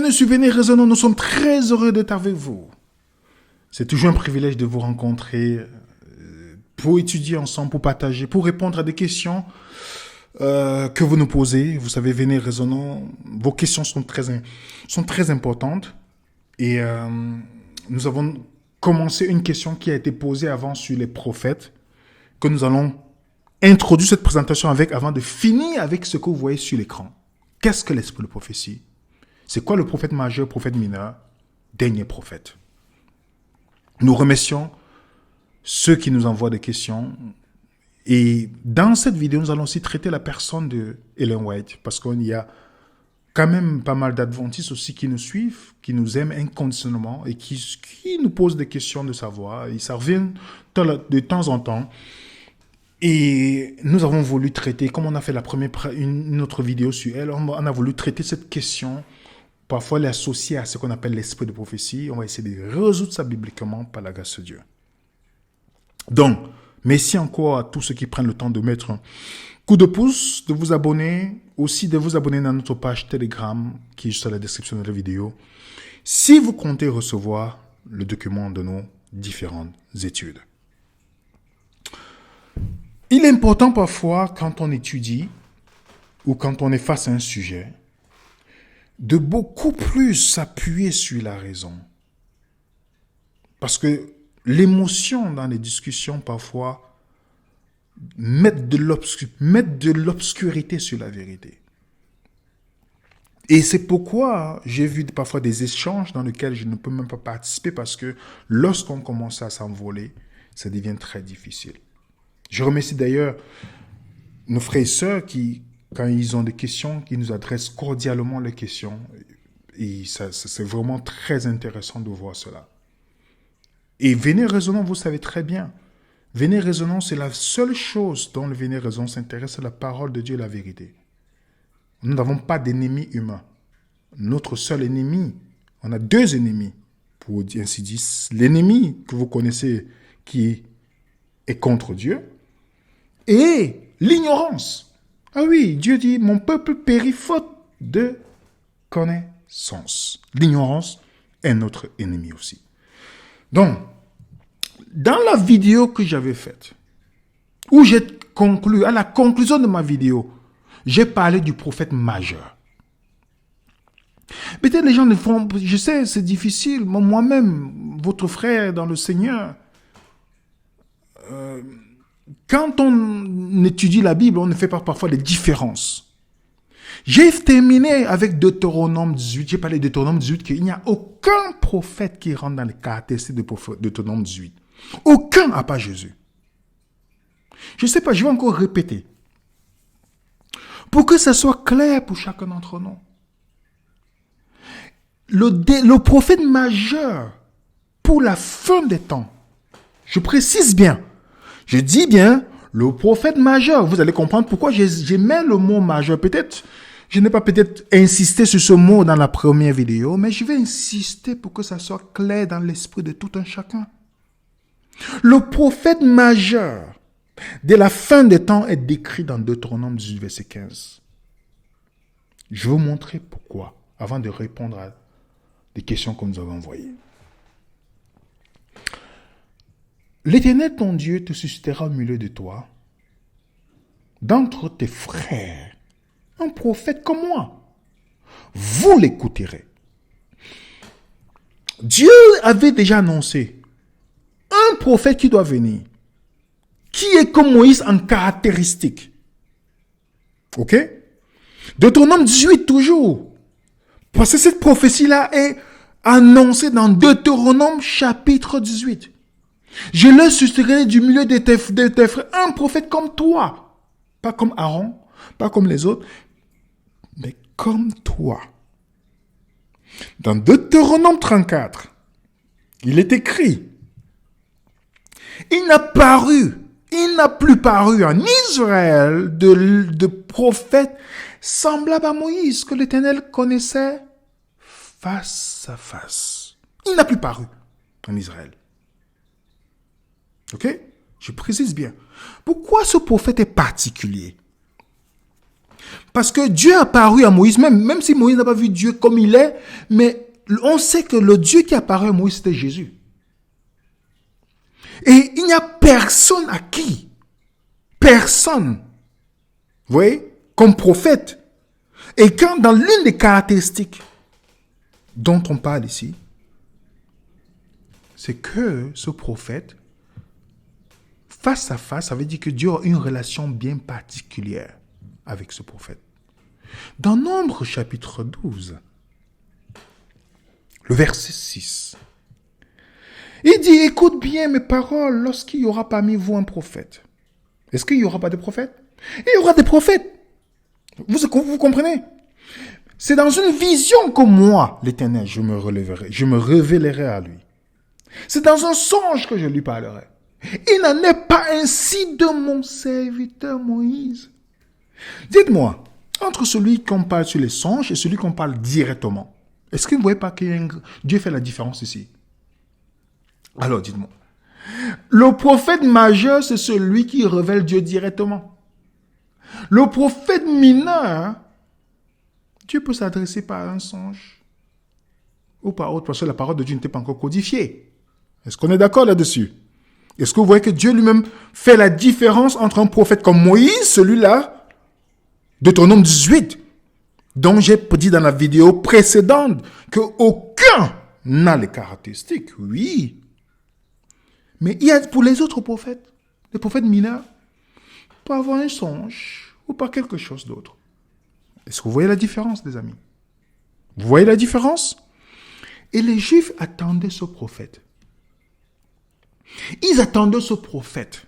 Bienvenue sur Venez Raisonnons, nous sommes très heureux d'être avec vous. C'est toujours un privilège de vous rencontrer pour étudier ensemble, pour partager, pour répondre à des questions que vous nous posez. Vous savez, Venez Raisonnons, vos questions sont très importantes. Et nous avons commencé une question qui a été posée avant sur les prophètes, que nous allons introduire cette présentation avec avant de finir avec ce que vous voyez sur l'écran. Qu'est-ce que l'esprit de prophétie? C'est quoi le prophète majeur, prophète mineur, dernier prophète? Nous remercions ceux qui nous envoient des questions. Et dans cette vidéo, nous allons aussi traiter la personne de Ellen White, parce qu'il y a quand même pas mal d'adventistes aussi qui nous suivent, qui nous aiment inconditionnellement et qui nous posent des questions de savoir. Et ça revient de temps en temps. Et nous avons voulu traiter, comme on a fait une autre vidéo sur elle, on a voulu traiter cette question, parfois l'associer à ce qu'on appelle l'esprit de prophétie. On va essayer de résoudre ça bibliquement par la grâce de Dieu. Donc, merci encore à tous ceux qui prennent le temps de mettre un coup de pouce, de vous abonner, aussi de vous abonner dans notre page Telegram qui est juste à la description de la vidéo, si vous comptez recevoir le document de nos différentes études. Il est important parfois, quand on étudie ou quand on est face à un sujet, de beaucoup plus s'appuyer sur la raison. Parce que l'émotion dans les discussions, parfois, mettent de l'obscurité sur la vérité. Et c'est pourquoi j'ai vu parfois des échanges dans lesquels je ne peux même pas participer parce que lorsqu'on commence à s'envoler, ça devient très difficile. Je remercie d'ailleurs nos frères et sœurs qui, quand ils ont des questions, qui nous adressent cordialement les questions. Et c'est vraiment très intéressant de voir cela. Et Venez Raisonnons, vous savez très bien. Venez Raisonnons, c'est la seule chose dont le Venez Raisonnons s'intéresse, c'est la parole de Dieu et la vérité. Nous n'avons pas d'ennemis humains. Notre seul ennemi, on a deux ennemis, pour ainsi dire. L'ennemi que vous connaissez qui est contre Dieu, et l'ignorance. Ah oui, Dieu dit, mon peuple périt faute de connaissance. L'ignorance est notre ennemi aussi. Donc, dans la vidéo que j'avais faite, où j'ai conclu, à la conclusion de ma vidéo, j'ai parlé du prophète majeur. Peut-être les gens ne font, je sais, c'est difficile, moi-même, votre frère dans le Seigneur, quand on étudie la Bible, on ne fait pas parfois des différences. J'ai terminé avec Deutéronome 18. J'ai parlé de Deutéronome 18 qu'il n'y a aucun prophète qui rentre dans les caractéristiques de Deutéronome 18. Aucun à part Jésus. Je ne sais pas, je vais encore répéter. Pour que ça soit clair pour chacun d'entre nous. Le prophète majeur pour la fin des temps, je précise bien, je dis bien le prophète majeur. Vous allez comprendre pourquoi j'ai mis le mot majeur. Peut-être, je n'ai pas peut-être insisté sur ce mot dans la première vidéo, mais je vais insister pour que ça soit clair dans l'esprit de tout un chacun. Le prophète majeur de la fin des temps est décrit dans Deutéronome 18, verset 15. Je vais vous montrer pourquoi, avant de répondre à des questions que nous avons envoyées. L'Éternel, ton Dieu, te suscitera au milieu de toi, d'entre tes frères, un prophète comme moi. Vous l'écouterez. Dieu avait déjà annoncé un prophète qui doit venir, qui est comme Moïse en caractéristique. Ok? Deutéronome 18 toujours. Parce que cette prophétie-là est annoncée dans Deutéronome chapitre 18. Je leur susciterai du milieu de tes frères un prophète comme toi. Pas comme Aaron, pas comme les autres, mais comme toi. Dans Deutéronome 34, il est écrit, il n'a plus paru en Israël de prophète semblable à Moïse que l'Éternel connaissait face à face. Il n'a plus paru en Israël. Ok? Je précise bien. Pourquoi ce prophète est particulier? Parce que Dieu a apparu à Moïse, même si Moïse n'a pas vu Dieu comme il est, mais on sait que le Dieu qui apparaît à Moïse, c'était Jésus. Et il n'y a personne à qui, personne, vous voyez, comme prophète. Et quand dans l'une des caractéristiques dont on parle ici, c'est que ce prophète, face à face, ça veut dire que Dieu a une relation bien particulière avec ce prophète. Dans Nombre chapitre 12, le verset 6, il dit, écoute bien mes paroles lorsqu'il y aura parmi vous un prophète. Est-ce qu'il n'y aura pas de prophètes? Il y aura des prophètes. Vous comprenez? C'est dans une vision que moi, l'Éternel, je me révélerai à lui. C'est dans un songe que je lui parlerai. Il n'en est pas ainsi de mon serviteur Moïse. Dites-moi, entre celui qu'on parle sur les songes et celui qu'on parle directement, est-ce que vous ne voyez pas que Dieu fait la différence ici? Alors dites-moi, le prophète majeur, c'est celui qui révèle Dieu directement. Le prophète mineur, Dieu peut s'adresser par un songe ou par autre, parce que la parole de Dieu n'était pas encore codifiée. Est-ce qu'on est d'accord là-dessus? Est-ce que vous voyez que Dieu lui-même fait la différence entre un prophète comme Moïse, celui-là, Deutéronome 18, dont j'ai dit dans la vidéo précédente qu'aucun n'a les caractéristiques, oui. Mais il y a pour les autres prophètes, les prophètes mineurs, peut avoir un songe ou par quelque chose d'autre. Est-ce que vous voyez la différence, les amis? Vous voyez la différence? Et les Juifs attendaient ce prophète. Ils attendaient ce prophète.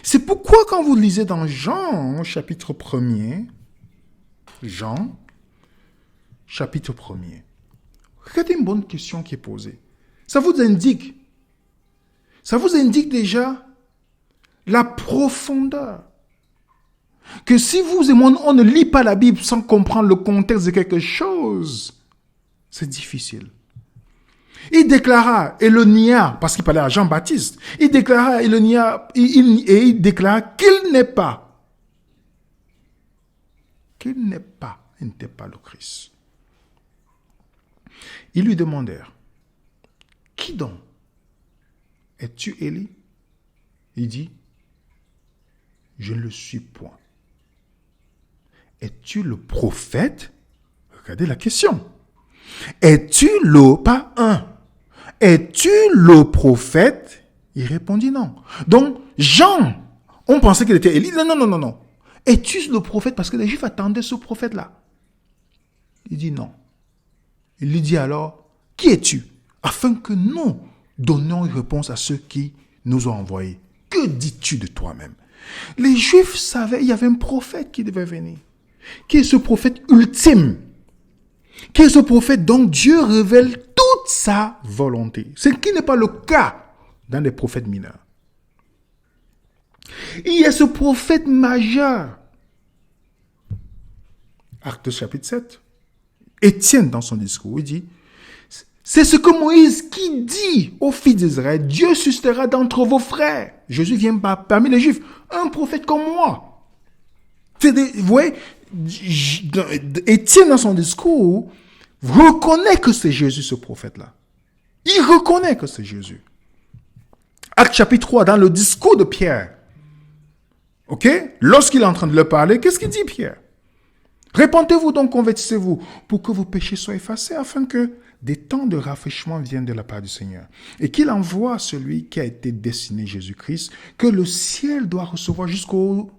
C'est pourquoi quand vous lisez dans Jean, chapitre 1er, Jean, chapitre 1er, regardez une bonne question qui est posée. Ça vous indique déjà la profondeur. Que si vous et moi, on ne lit pas la Bible sans comprendre le contexte de quelque chose, c'est difficile. Il déclara, et le nia, parce qu'il parlait à Jean-Baptiste, il déclara, et le nia, et il déclara qu'il n'était pas le Christ. Ils lui demandèrent, qui donc? Es-tu Élie? Il dit, je ne le suis point. Es-tu le prophète? Regardez la question. Es-tu pas un? Es-tu le prophète? Il répondit non. Donc, Jean, on pensait qu'il était Élie. Non. Es-tu le prophète? Parce que les Juifs attendaient ce prophète-là. Il dit non. Il lui dit alors, qui es-tu? Afin que nous donnions une réponse à ceux qui nous ont envoyés. Que dis-tu de toi-même? Les Juifs savaient, il y avait un prophète qui devait venir. Qui est ce prophète ultime? Qui est ce prophète dont Dieu révèle toute sa volonté? Ce qui n'est pas le cas dans les prophètes mineurs. Il y a ce prophète majeur. Actes chapitre 7. Étienne, dans son discours, il dit, c'est ce que Moïse qui dit aux fils d'Israël, Dieu suscitera d'entre vos frères. Jésus vient parmi les Juifs, un prophète comme moi. Vous voyez, Étienne, dans son discours, reconnaît que c'est Jésus, ce prophète-là. Il reconnaît que c'est Jésus. Acte chapitre 3, dans le discours de Pierre, lorsqu'il est en train de leur parler, qu'est-ce qu'il dit, Pierre? Répentez-vous donc, convertissez-vous, pour que vos péchés soient effacés, afin que des temps de rafraîchissement viennent de la part du Seigneur. Et qu'il envoie celui qui a été destiné, Jésus-Christ, que le ciel doit recevoir jusqu'au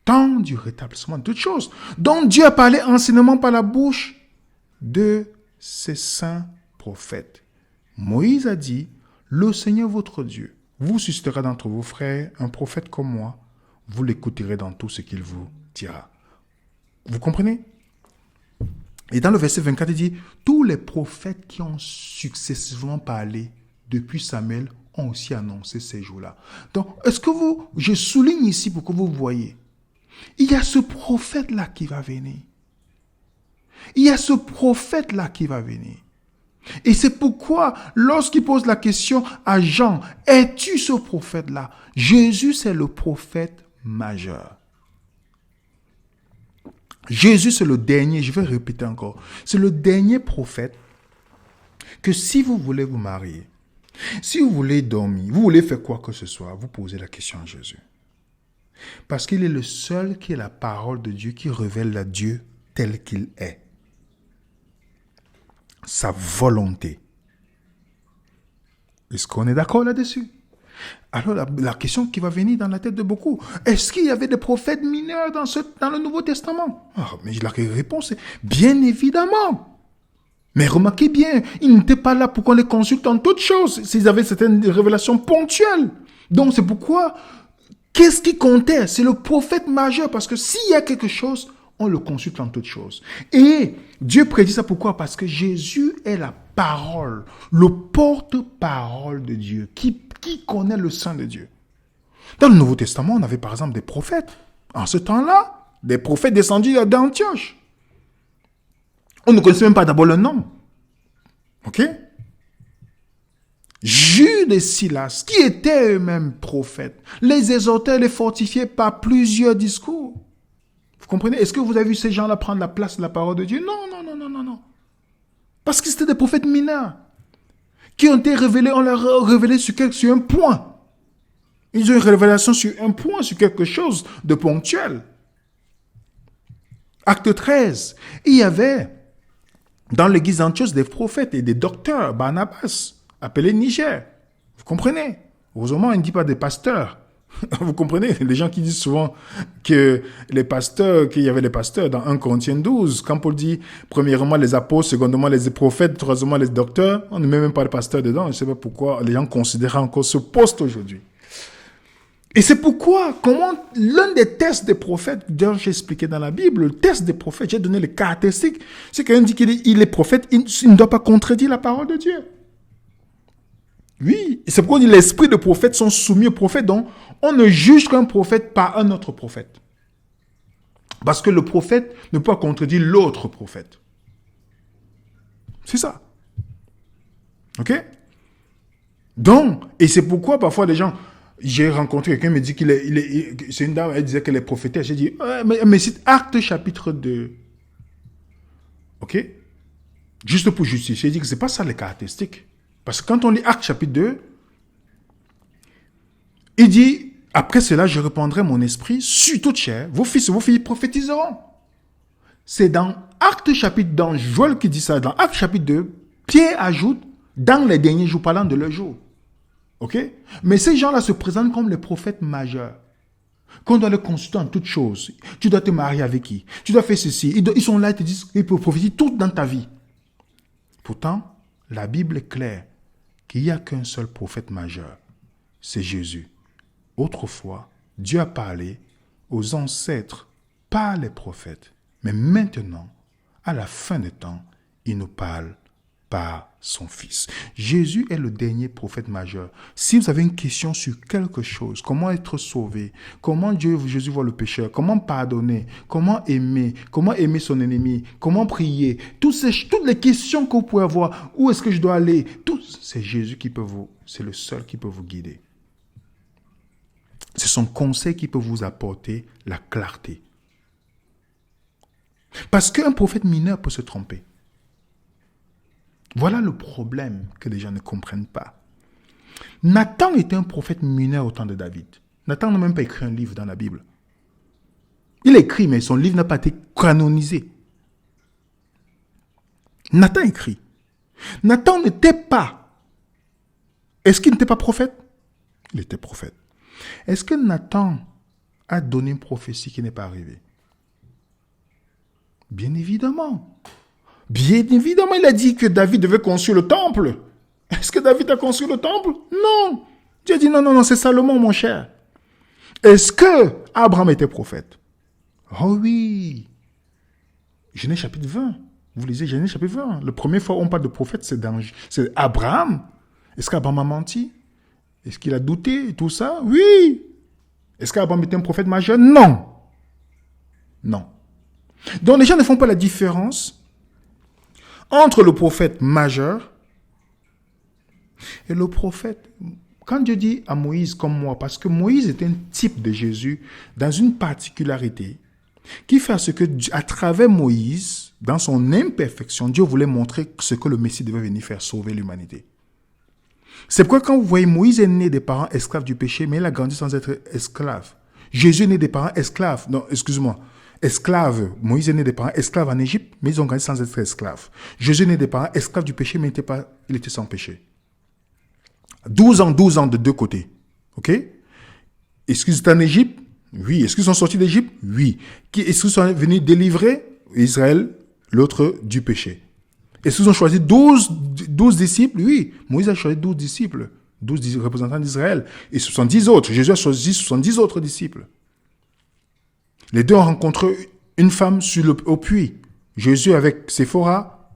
temps du rétablissement de toutes choses, dont Dieu a parlé enseignement par la bouche de ses saints prophètes. Moïse a dit, le Seigneur votre Dieu vous suscitera d'entre vos frères un prophète comme moi, vous l'écouterez dans tout ce qu'il vous dira. Vous comprenez? Et dans le verset 24, il dit, tous les prophètes qui ont successivement parlé depuis Samuel ont aussi annoncé ces jours-là. Donc, je souligne ici pour que vous voyez, il y a ce prophète-là qui va venir. Il y a ce prophète-là qui va venir. Et c'est pourquoi, lorsqu'il pose la question à Jean, es-tu ce prophète-là? Jésus, c'est le prophète majeur. Jésus, c'est le dernier, je vais répéter encore, c'est le dernier prophète que si vous voulez vous marier, si vous voulez dormir, vous voulez faire quoi que ce soit, vous posez la question à Jésus. Parce qu'il est le seul qui est la parole de Dieu, qui révèle la Dieu tel qu'il est. Sa volonté. Est-ce qu'on est d'accord là-dessus? Alors la question qui va venir dans la tête de beaucoup, est-ce qu'il y avait des prophètes mineurs dans le Nouveau Testament? Mais la réponse est bien évidemment. Mais remarquez bien, ils n'étaient pas là pour qu'on les consulte en toutes choses, s'ils avaient certaines révélations ponctuelles. Donc c'est pourquoi, qu'est-ce qui comptait? C'est le prophète majeur, parce que s'il y a quelque chose, on le consulte en toutes choses. Et Dieu prédit ça pourquoi? Parce que Jésus est la parole, le porte-parole de Dieu, qui connaît le sein de Dieu. Dans le Nouveau Testament, on avait par exemple des prophètes. En ce temps-là, des prophètes descendus d'Antioche. On ne connaissait même pas d'abord le nom. Ok? Jude et Silas, qui étaient eux-mêmes prophètes, les exhortaient, les fortifiaient par plusieurs discours. Vous comprenez? Est-ce que vous avez vu ces gens-là prendre la place de la parole de Dieu? Non. Parce que c'était des prophètes mineurs qui ont été révélés, on leur a révélé sur un point. Ils ont une révélation sur un point, sur quelque chose de ponctuel. Acte 13, il y avait dans l'église d'Antioche des prophètes et des docteurs, Barnabas, appelé Niger. Vous comprenez? Heureusement, il ne dit pas des pasteurs. Vous comprenez? Les gens qui disent souvent que les pasteurs, qu'il y avait les pasteurs dans 1 Corinthiens 12, quand Paul dit premièrement les apôtres, secondement les prophètes, troisièmement les docteurs, on ne met même pas les pasteurs dedans. Je ne sais pas pourquoi les gens considèrent encore ce poste aujourd'hui. Et c'est pourquoi, l'un des tests des prophètes, dont j'ai expliqué dans la Bible, le test des prophètes, j'ai donné les caractéristiques, c'est qu'il dit qu'il est prophète, il ne doit pas contredire la parole de Dieu. Oui, et c'est pourquoi l'esprit de prophète sont soumis au prophète, donc on ne juge qu'un prophète par un autre prophète. Parce que le prophète ne peut pas contredire l'autre prophète. C'est ça. Ok? Donc, et c'est pourquoi parfois les gens... J'ai rencontré quelqu'un qui me dit c'est une dame, elle disait qu'elle est prophétesse. J'ai dit, mais c'est Acte chapitre 2. Ok? Juste pour justifier, j'ai dit que c'est pas ça les caractéristiques. Parce que quand on lit Acte chapitre 2, il dit, après cela, je répandrai mon esprit sur toute chair. Vos fils et vos filles prophétiseront. C'est dans dans Joël qui dit ça, dans Acte chapitre 2, Pierre ajoute, dans les derniers jours, parlant de leur jour. Ok? Mais ces gens-là se présentent comme les prophètes majeurs. Qu'on doit les consulter en toutes choses. Tu dois te marier avec qui? Tu dois faire ceci. Ils sont là, ils te disent, ils peuvent prophétiser tout dans ta vie. Pourtant, la Bible est claire qu'il n'y a qu'un seul prophète majeur. C'est Jésus. Autrefois, Dieu a parlé aux ancêtres par les prophètes. Mais maintenant, à la fin des temps, il nous parle par son Fils. Jésus est le dernier prophète majeur. Si vous avez une question sur quelque chose, comment être sauvé, comment Jésus voit le pécheur, comment pardonner, comment aimer son ennemi, comment prier, toutes les questions que vous pouvez avoir, où est-ce que je dois aller, c'est Jésus c'est le seul qui peut vous guider. C'est son conseil qui peut vous apporter la clarté. Parce qu'un prophète mineur peut se tromper. Voilà le problème que les gens ne comprennent pas. Nathan était un prophète mineur au temps de David. Nathan n'a même pas écrit un livre dans la Bible. Il a écrit, mais son livre n'a pas été canonisé. Nathan écrit. Nathan n'était pas. Est-ce qu'il n'était pas prophète? Il était prophète. Est-ce que Nathan a donné une prophétie qui n'est pas arrivée? Bien évidemment. Bien évidemment, il a dit que David devait construire le temple. Est-ce que David a construit le temple? Non. Dieu a dit non, c'est Salomon, mon cher. Est-ce que Abraham était prophète? Oh oui. Genèse chapitre 20. Vous lisez Genèse chapitre 20. La première fois où on parle de prophète, c'est Abraham. Est-ce qu'Abraham a menti? Est-ce qu'il a douté et tout ça? Oui. Est-ce qu'Abraham était un prophète majeur? Non. Non. Donc les gens ne font pas la différence entre le prophète majeur et le prophète. Quand Dieu dit à Moïse comme moi, parce que Moïse est un type de Jésus dans une particularité, qui fait à ce que, à travers Moïse, dans son imperfection, Dieu voulait montrer ce que le Messie devait venir faire, sauver l'humanité. C'est pourquoi quand vous voyez, Moïse est né des parents esclaves du péché, mais il a grandi sans être esclave. Jésus est né des parents esclaves. Non, excuse-moi. Esclave. Moïse est né des parents esclaves en Égypte, mais ils ont grandi sans être esclaves. Jésus est né des parents esclaves du péché, mais il était sans péché. 12 ans de deux côtés. OK? Est-ce qu'ils étaient en Égypte? Oui. Est-ce qu'ils sont sortis d'Égypte? Oui. Est-ce qu'ils sont venus délivrer Israël, l'autre, du péché? Est-ce qu'ils ont choisi 12 disciples? Oui. Moïse a choisi 12 disciples, 12 représentants d'Israël. Et 70 autres. Jésus a choisi 70 autres disciples. Les deux ont rencontré une femme au puits. Jésus avec Séphora,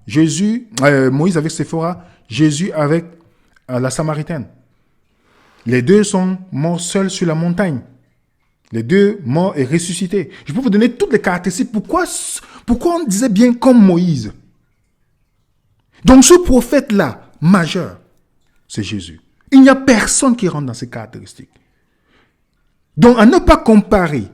Moïse avec Séphora, Jésus avec la Samaritaine. Les deux sont morts seuls sur la montagne. Les deux morts et ressuscités. Je peux vous donner toutes les caractéristiques. Pourquoi on disait bien comme Moïse? Donc ce prophète-là, majeur, c'est Jésus. Il n'y a personne qui rentre dans ces caractéristiques. Donc à ne pas comparer.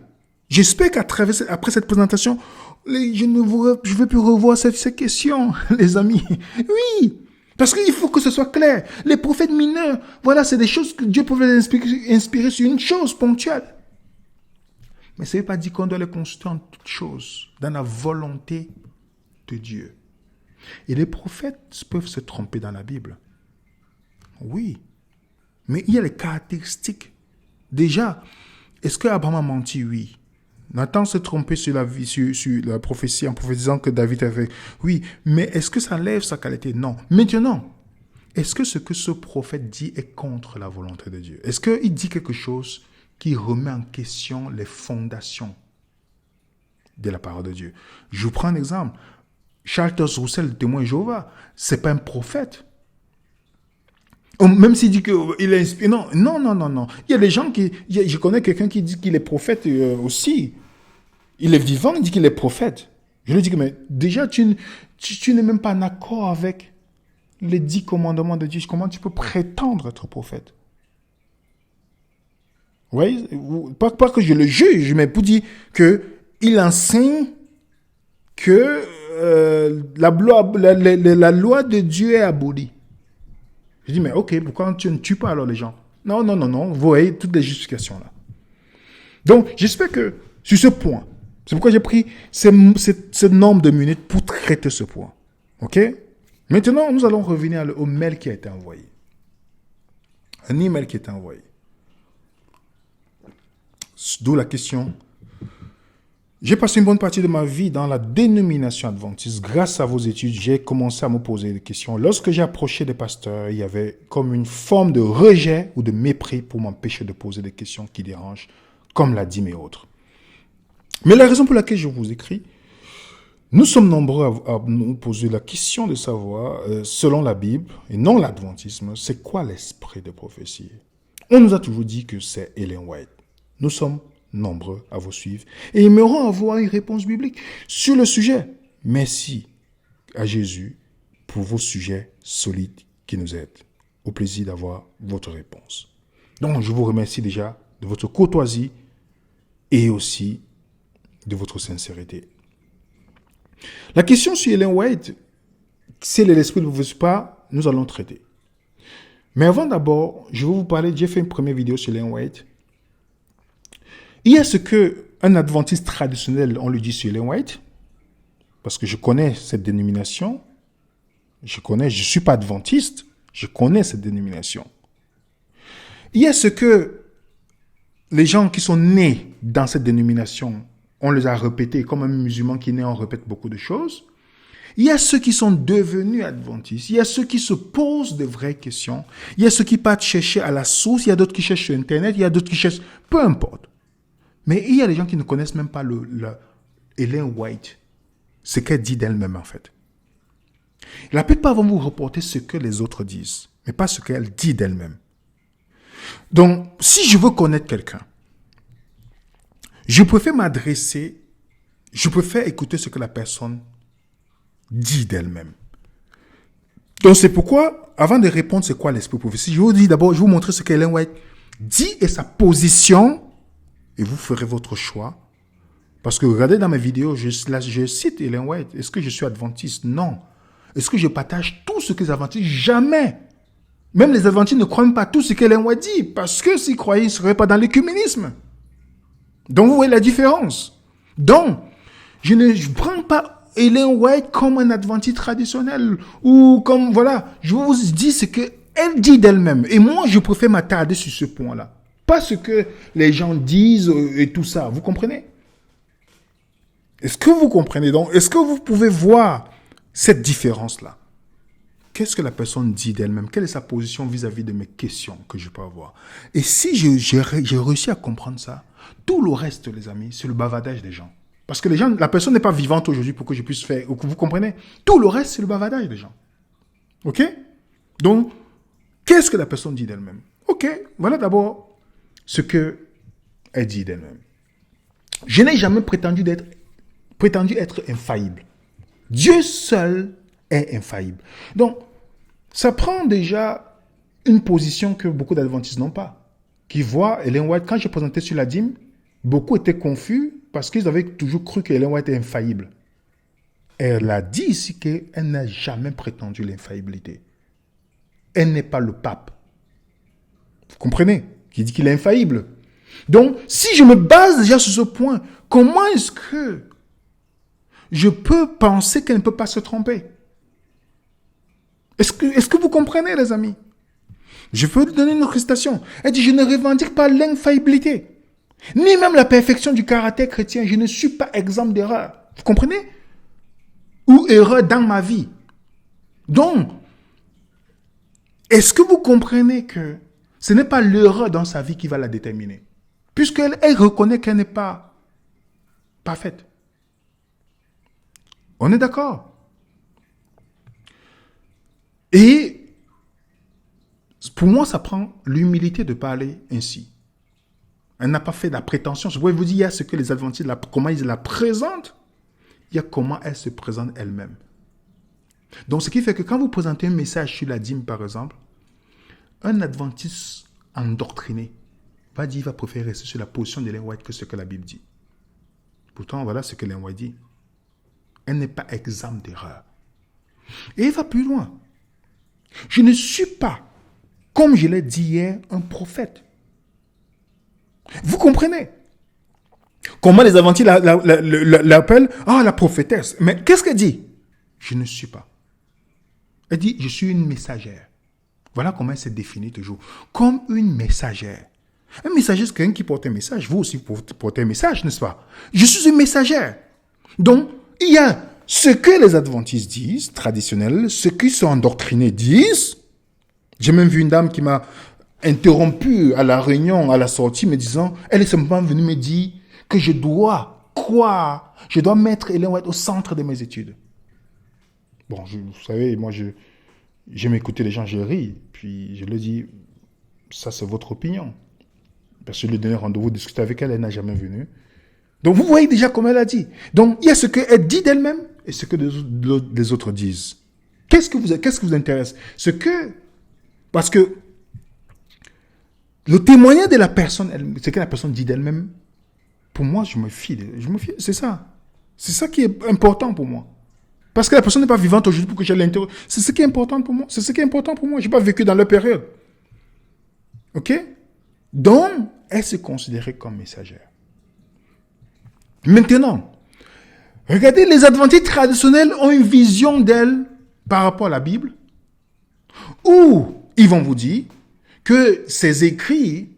J'espère qu'après cette présentation, je ne vais plus revoir cette question, les amis. Oui, parce qu'il faut que ce soit clair. Les prophètes mineurs, voilà, c'est des choses que Dieu pouvait les inspirer sur une chose ponctuelle. Mais ça ne veut pas dire qu'on doit les construire en toutes choses, dans la volonté de Dieu. Et les prophètes peuvent se tromper dans la Bible. Oui, mais il y a les caractéristiques. Déjà, est-ce qu'Abraham a menti? Oui. Nathan s'est trompé sur la prophétie en prophétisant que David avait. Oui, mais est-ce que ça lève sa qualité? Non. Maintenant, est-ce que ce que ce prophète dit est contre la volonté de Dieu? Est-ce qu'il dit quelque chose qui remet en question les fondations de la parole de Dieu? Je vous prends un exemple. Charles Roussel, le témoin Jéhovah, c'est pas un prophète. Même s'il dit qu'il est inspiré. Non. Il y a des gens je connais quelqu'un qui dit qu'il est prophète aussi. Il est vivant, il dit qu'il est prophète. Je lui dis que, mais déjà, tu n'es même pas en accord avec les 10 commandements de Dieu. Comment tu peux prétendre être prophète? Vous voyez? Pas que je le juge, mais pour dire qu'il enseigne que la loi de Dieu est abolie. Je dis, mais ok, pourquoi tu ne tues pas alors les gens? Non, vous voyez toutes les justifications là. Donc, j'espère que sur ce point, c'est pourquoi j'ai pris ce nombre de minutes pour traiter ce point. Ok? Maintenant, nous allons revenir au mail qui a été envoyé. Un email qui a été envoyé. D'où la question. J'ai passé une bonne partie de ma vie dans la dénomination adventiste. Grâce à vos études, j'ai commencé à me poser des questions. Lorsque j'ai approché des pasteurs, il y avait comme une forme de rejet ou de mépris pour m'empêcher de poser des questions qui dérangent, comme l'a dit mes autres. Mais la raison pour laquelle je vous écris, nous sommes nombreux à nous poser la question de savoir, selon la Bible et non l'adventisme, c'est quoi l'esprit de prophétie? On nous a toujours dit que c'est Ellen White. Nous sommes nombreux à vous suivre et aimeront avoir une réponse biblique sur le sujet. Merci à Jésus pour vos sujets solides qui nous aident. Au plaisir d'avoir votre réponse. Donc, je vous remercie déjà de votre courtoisie et aussi de votre sincérité. La question sur Ellen White, c'est l'esprit ne vous pas, nous allons traiter. Mais avant d'abord, je vais vous parler, j'ai fait une première vidéo sur Ellen White. Il y a ce qu'un adventiste traditionnel, on lui dit sur Ellen White, parce que je connais cette dénomination, je ne suis pas adventiste, je connais cette dénomination. Il y a ce que les gens qui sont nés dans cette dénomination, on les a répétés, comme un musulman qui est né, on répète beaucoup de choses. Il y a ceux qui sont devenus adventistes, il y a ceux qui se posent de vraies questions, il y a ceux qui partent chercher à la source, il y a d'autres qui cherchent sur Internet, il y a d'autres qui cherchent, peu importe. Mais il y a des gens qui ne connaissent même pas Ellen White, ce qu'elle dit d'elle-même en fait. La plupart vont vous reporter ce que les autres disent, mais pas ce qu'elle dit d'elle-même. Donc, si je veux connaître quelqu'un, je préfère écouter ce que la personne dit d'elle-même. Donc, c'est pourquoi, avant de répondre c'est quoi l'esprit prophétique, je vous dis d'abord, je vais vous montrer ce qu'Ellen White dit et sa position, et vous ferez votre choix Parce que regardez dans mes vidéos, je cite Ellen White. Est-ce que je suis adventiste? Non. Est-ce que je partage tout ce que les adventistes? Jamais. Même les adventistes ne croient même pas tout ce qu'Ellen White dit. Parce que s'ils croyaient, ils ne seraient pas dans l'écuménisme. Donc, vous voyez la différence. Donc, je ne prends pas Ellen White comme un adventiste traditionnel. Ou comme, voilà, je vous dis ce qu'elle dit d'elle-même. Et moi, je préfère m'attarder sur ce point-là. Pas ce que les gens disent et tout ça. Vous comprenez? Est-ce que vous comprenez donc? Est-ce que vous pouvez voir cette différence-là? Qu'est-ce que la personne dit d'elle-même? Quelle est sa position vis-à-vis de mes questions que je peux avoir? Et si j'ai réussi à comprendre ça, tout le reste, les amis, c'est le bavardage des gens. Parce que la personne n'est pas vivante aujourd'hui pour que je puisse faire, vous comprenez? Tout le reste, c'est le bavardage des gens. OK? Donc, qu'est-ce que la personne dit d'elle-même? OK, voilà d'abord ce qu'elle dit d'elle-même. Je n'ai jamais prétendu être infaillible. Dieu seul est infaillible. Donc, ça prend déjà une position que beaucoup d'adventistes n'ont pas. Qui voient Ellen White, quand je présentais sur la dîme, beaucoup étaient confus parce qu'ils avaient toujours cru qu'Ellen White était infaillible. Elle a dit ici qu'elle n'a jamais prétendu l'infaillibilité. Elle n'est pas le pape. Vous comprenez? Qui dit qu'il est infaillible. Donc, si je me base déjà sur ce point, comment est-ce que je peux penser qu'elle ne peut pas se tromper? Est-ce que vous comprenez, les amis? Je peux vous donner une autre citation. Elle dit, je ne revendique pas l'infaillibilité, ni même la perfection du caractère chrétien. Je ne suis pas exempt d'erreur. Vous comprenez? Ou erreur dans ma vie. Donc, est-ce que vous comprenez que ce n'est pas l'erreur dans sa vie qui va la déterminer? Puisqu'elle reconnaît qu'elle n'est pas parfaite. On est d'accord? Et pour moi, ça prend l'humilité de parler ainsi. Elle n'a pas fait de la prétention. Je vous dire, il y a ce que les adventistes, comment ils la présentent, il y a comment elle se présente elle-même. Donc, ce qui fait que quand vous présentez un message sur la dîme, par exemple, un adventiste endoctriné va dire, il va préférer rester sur la position d'Ellen White que ce que la Bible dit. Pourtant, voilà ce que Ellen White dit. Elle n'est pas exempte d'erreur. Et il va plus loin. Je ne suis pas, comme je l'ai dit hier, un prophète. Vous comprenez? Comment les adventistes l'appellent? La prophétesse. Mais qu'est-ce qu'elle dit? Je ne suis pas. Elle dit, je suis une messagère. Voilà comment elle s'est définie toujours. Comme une messagère. Un messager, c'est quelqu'un qui porte un message. Vous aussi, vous portez un message, n'est-ce pas? Je suis une messagère. Donc, il y a ce que les adventistes disent, traditionnels, ce qui sont endoctrinés disent. J'ai même vu une dame qui m'a interrompu à la réunion, à la sortie, me disant, elle est simplement venue me dire que je dois croire, je dois mettre Ellen White au centre de mes études. Bon, vous savez, moi, j'aime écouter les gens, je ris, puis je leur dis, ça c'est votre opinion. Parce que je lui ai donné rendez-vous, discuter avec elle, elle n'a jamais venu. Donc, vous voyez déjà comment elle a dit. Donc, il y a ce qu'elle dit d'elle-même et ce que les autres disent. Qu'est-ce qui vous intéresse? Parce que le témoignage de la personne, ce que la personne dit d'elle-même, pour moi, je me fie, c'est ça. C'est ça qui est important pour moi. Parce que la personne n'est pas vivante aujourd'hui pour que j'aille l'interroger. C'est ce qui est important pour moi. Je n'ai pas vécu dans leur période. OK? Donc, elle se considérait comme messagère. Maintenant, regardez, les adventistes traditionnels ont une vision d'elle par rapport à la Bible, où ils vont vous dire que ces écrits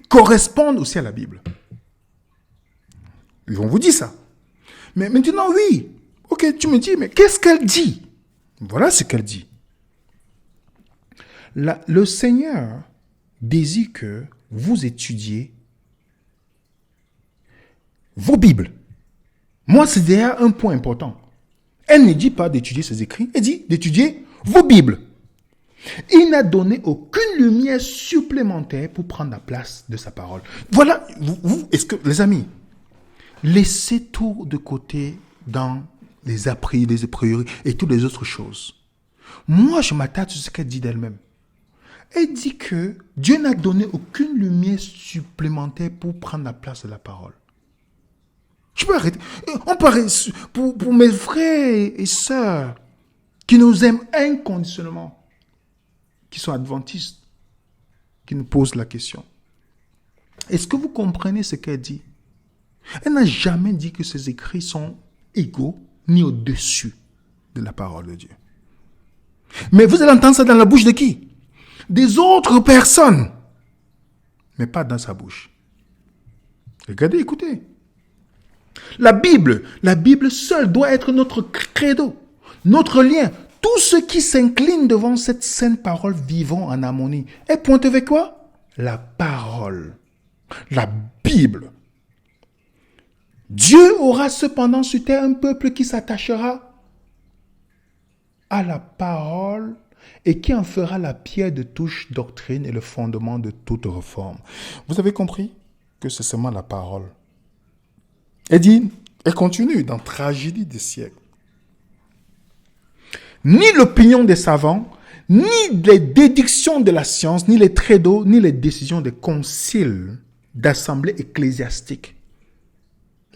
correspondent aussi à la Bible. Ils vont vous dire ça. Mais maintenant, oui, ok, tu me dis, mais qu'est-ce qu'elle dit? Voilà ce qu'elle dit. Le Seigneur désire que vous étudiez vos Bibles. Moi, c'est déjà un point important. Elle ne dit pas d'étudier ses écrits, elle dit d'étudier vos Bibles. Il n'a donné aucune lumière supplémentaire pour prendre la place de sa parole. Voilà, est-ce que, les amis, laissez tout de côté dans les a priori et toutes les autres choses. Moi, je m'attarde sur ce qu'elle dit d'elle-même. Elle dit que Dieu n'a donné aucune lumière supplémentaire pour prendre la place de la parole. Je peux arrêter. On peut arrêter. Pour mes frères et sœurs qui nous aiment inconditionnellement, qui sont adventistes, qui nous posent la question. Est-ce que vous comprenez ce qu'elle dit? Elle n'a jamais dit que ses écrits sont égaux ni au-dessus de la parole de Dieu. Mais vous allez entendre ça dans la bouche de qui? Des autres personnes, mais pas dans sa bouche. Regardez, écoutez. La Bible seule doit être notre credo, notre lien. Tous ceux qui s'inclinent devant cette sainte parole vivront en harmonie. Et pointe avec quoi? La parole, la Bible. Dieu aura cependant sur terre un peuple qui s'attachera à la parole et qui en fera la pierre de touche doctrine et le fondement de toute réforme. Vous avez compris que c'est seulement la parole. Elle continue dans Tragédie des siècles. Ni l'opinion des savants, ni les déductions de la science, ni les credos, ni les décisions des conciles d'assemblées ecclésiastiques,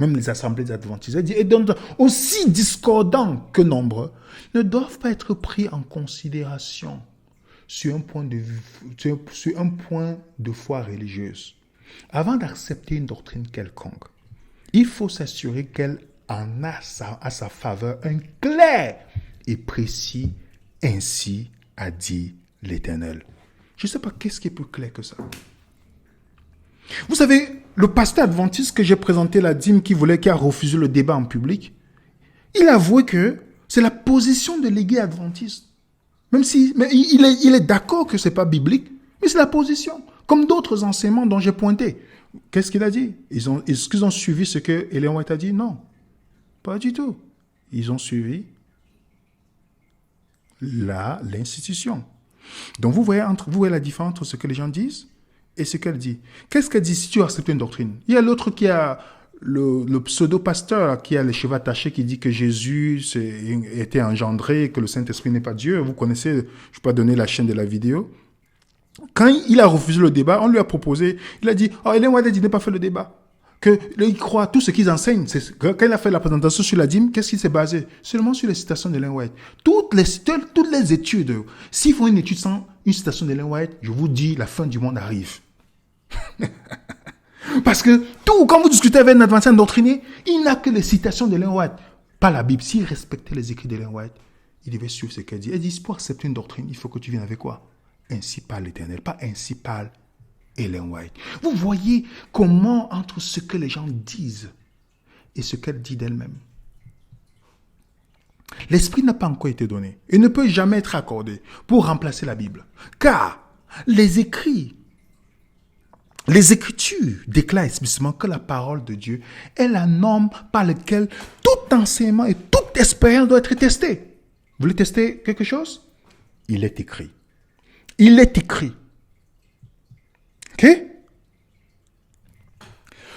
même les assemblées adventistes, elle dit, et donc aussi discordants que nombreux, ne doivent pas être pris en considération sur un point de foi religieuse. Avant d'accepter une doctrine quelconque, il faut s'assurer qu'elle en a à sa faveur un clair et précis, ainsi a dit l'Éternel. Je ne sais pas qu'est-ce qui est plus clair que ça. Vous savez, le pasteur adventiste que j'ai présenté la dîme qui a refusé le débat en public, il a avoué que c'est la position de l'église adventiste. Mais il est d'accord que ce n'est pas biblique, mais c'est la position. Comme d'autres enseignements dont j'ai pointé. Qu'est-ce qu'il a dit? Est-ce qu'ils ont suivi ce que Ellen White a dit? Non, pas du tout. Ils ont suivi l'institution. Donc vous voyez la différence entre ce que les gens disent et ce qu'elle dit. Qu'est-ce qu'elle dit si tu acceptes une doctrine? Il y a l'autre qui a le pseudo-pasteur qui a les cheveux attachés qui dit que Jésus était engendré, que le Saint-Esprit n'est pas Dieu. Vous connaissez, je ne vais pas donner la chaîne de la vidéo. Quand il a refusé le débat, on lui a proposé, il a dit, Ellen White a dit, n'a pas fait le débat. Il croit tout ce qu'ils enseignent. Quand il a fait la présentation sur la dîme, qu'est-ce qu'il s'est basé? Seulement sur les citations d'Ellen White. Toutes les études, s'ils font une étude sans une citation d'Ellen White, je vous dis, la fin du monde arrive. Parce que quand vous discutez avec un adventiste doctrinier, il n'a que les citations d'Ellen White, pas la Bible. S'il respectait les écrits d'Ellen White, il devait suivre ce qu'elle dit. Elle dit, pour accepter une doctrine, il faut que tu viennes avec quoi? Ainsi parle l'Éternel, pas ainsi parle Ellen White. Vous voyez comment entre ce que les gens disent et ce qu'elle dit d'elle-même. L'esprit n'a pas encore été donné et ne peut jamais être accordé pour remplacer la Bible. Car les Écritures déclarent explicitement que la parole de Dieu est la norme par laquelle tout enseignement et toute expérience doit être testée. Vous voulez tester quelque chose? Il est écrit. Il est écrit. Ok?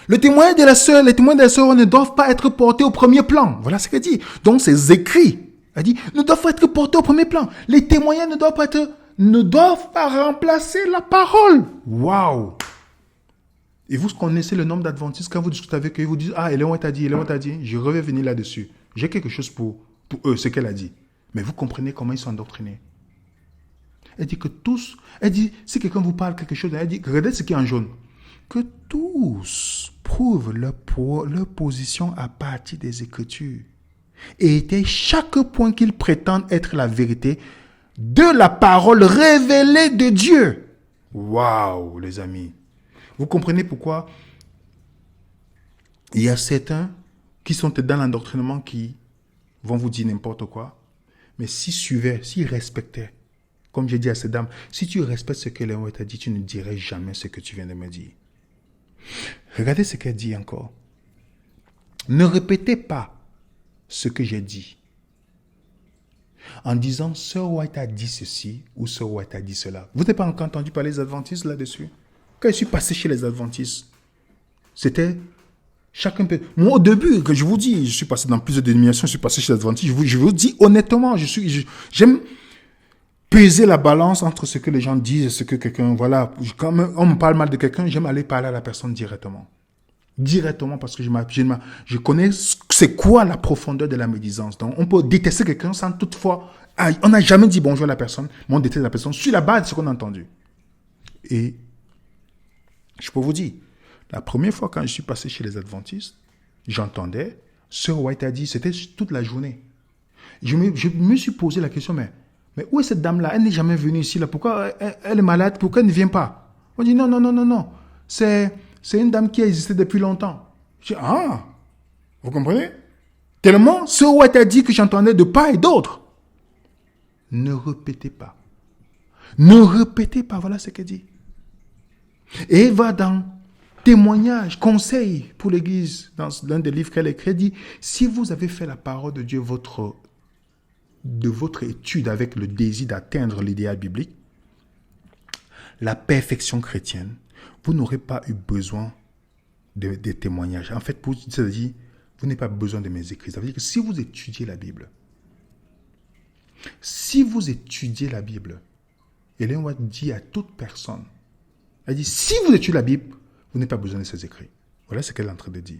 Les témoins de la sœur ne doivent pas être portés au premier plan. Voilà ce qu'elle dit. Donc, ces écrits, elle dit, ne doivent pas être portés au premier plan. Les témoignages ne doivent pas remplacer la parole. Waouh! Et vous connaissez le nombre d'adventistes, quand vous discutez avec eux, ils vous disent, Ellen White a dit, je reviens venir là-dessus. J'ai quelque chose pour eux, ce qu'elle a dit. Mais vous comprenez comment ils sont endoctrinés. Elle dit que tous, si quelqu'un vous parle quelque chose, elle dit, regardez ce qui est en jaune. Que tous prouvent leur position à partir des Écritures. Et était chaque point qu'ils prétendent être la vérité de la parole révélée de Dieu. Waouh, les amis. Vous comprenez pourquoi il y a certains qui sont dans l'endoctrinement qui vont vous dire n'importe quoi. Mais s'ils respectaient, comme j'ai dit à cette dame, si tu respectes ce que Ellen White a dit, tu ne dirais jamais ce que tu viens de me dire. Regardez ce qu'elle dit encore. Ne répétez pas ce que j'ai dit en disant Sœur White a dit ceci ou Sœur White a dit cela. Vous n'avez pas encore entendu parler des adventistes là-dessus? Quand je suis passé chez les adventistes, c'était chacun peut. Moi, au début, que je vous dis, je suis passé dans plusieurs dénominations, je suis passé chez les adventistes. Je vous dis honnêtement, j'aime peser la balance entre ce que les gens disent et ce que quelqu'un, voilà, quand on me parle mal de quelqu'un, j'aime aller parler à la personne directement. Directement parce que je connais c'est quoi la profondeur de la médisance. Donc, on peut détester quelqu'un sans toutefois... on n'a jamais dit bonjour à la personne, mais on déteste la personne sur la base de ce qu'on a entendu. Et je peux vous dire, la première fois quand je suis passé chez les Adventistes, j'entendais, Sœur White a dit, c'était toute la journée. Je me suis posé la question, mais où est cette dame-là? Elle n'est jamais venue ici. Là. Pourquoi elle est malade? Pourquoi elle ne vient pas? On dit non. C'est une dame qui a existé depuis longtemps. Je dis, vous comprenez? Tellement, Sœur White a dit que j'entendais de part et d'autre. Ne répétez pas. Ne répétez pas, voilà ce qu'elle dit. Et elle va dans témoignage, conseil pour l'Église, dans l'un des livres qu'elle écrit, dit, si vous avez fait la parole de Dieu de votre étude avec le désir d'atteindre l'idéal biblique, la perfection chrétienne, vous n'aurez pas eu besoin des témoignages. En fait, ça veut dire, vous n'avez pas besoin de mes écrits. Ça veut dire que si vous étudiez la Bible, Ellen White dit à toute personne, elle dit, si vous étudiez la Bible, vous n'avez pas besoin de ces écrits. Voilà ce qu'elle est en train de dire.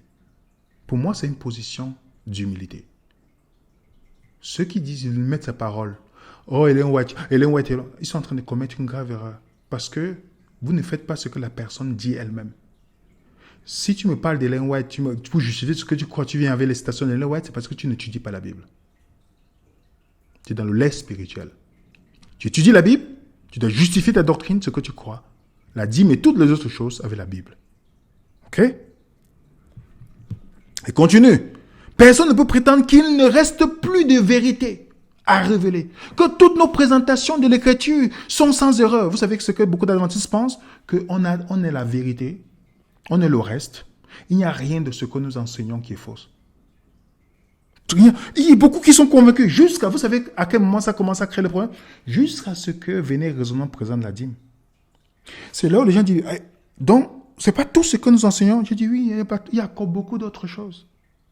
Pour moi, c'est une position d'humilité. Ceux qui disent, ils mettent sa parole, Ellen White, ils sont en train de commettre une grave erreur. Parce que vous ne faites pas ce que la personne dit elle-même. Si tu me parles d'Ellen White, pour justifier ce que tu crois, tu viens avec les citations d'Ellen White, c'est parce que tu n'étudies pas la Bible. Tu es dans le lait spirituel. Tu étudies la Bible, tu dois justifier ta doctrine, ce que tu crois. La dîme et toutes les autres choses avec la Bible. Ok? Et continue. Personne ne peut prétendre qu'il ne reste plus de vérité à révéler. Que toutes nos présentations de l'Écriture sont sans erreur. Vous savez ce que beaucoup d'adventistes pensent? Qu'on est la vérité, on est le reste. Il n'y a rien de ce que nous enseignons qui est faux. Il y a beaucoup qui sont convaincus. Vous savez à quel moment ça commence à créer le problème? Jusqu'à ce que Vénère Raisonnement présente la dîme. C'est là où les gens disent, donc, c'est pas tout ce que nous enseignons. Je dis, oui, il y a encore beaucoup d'autres choses.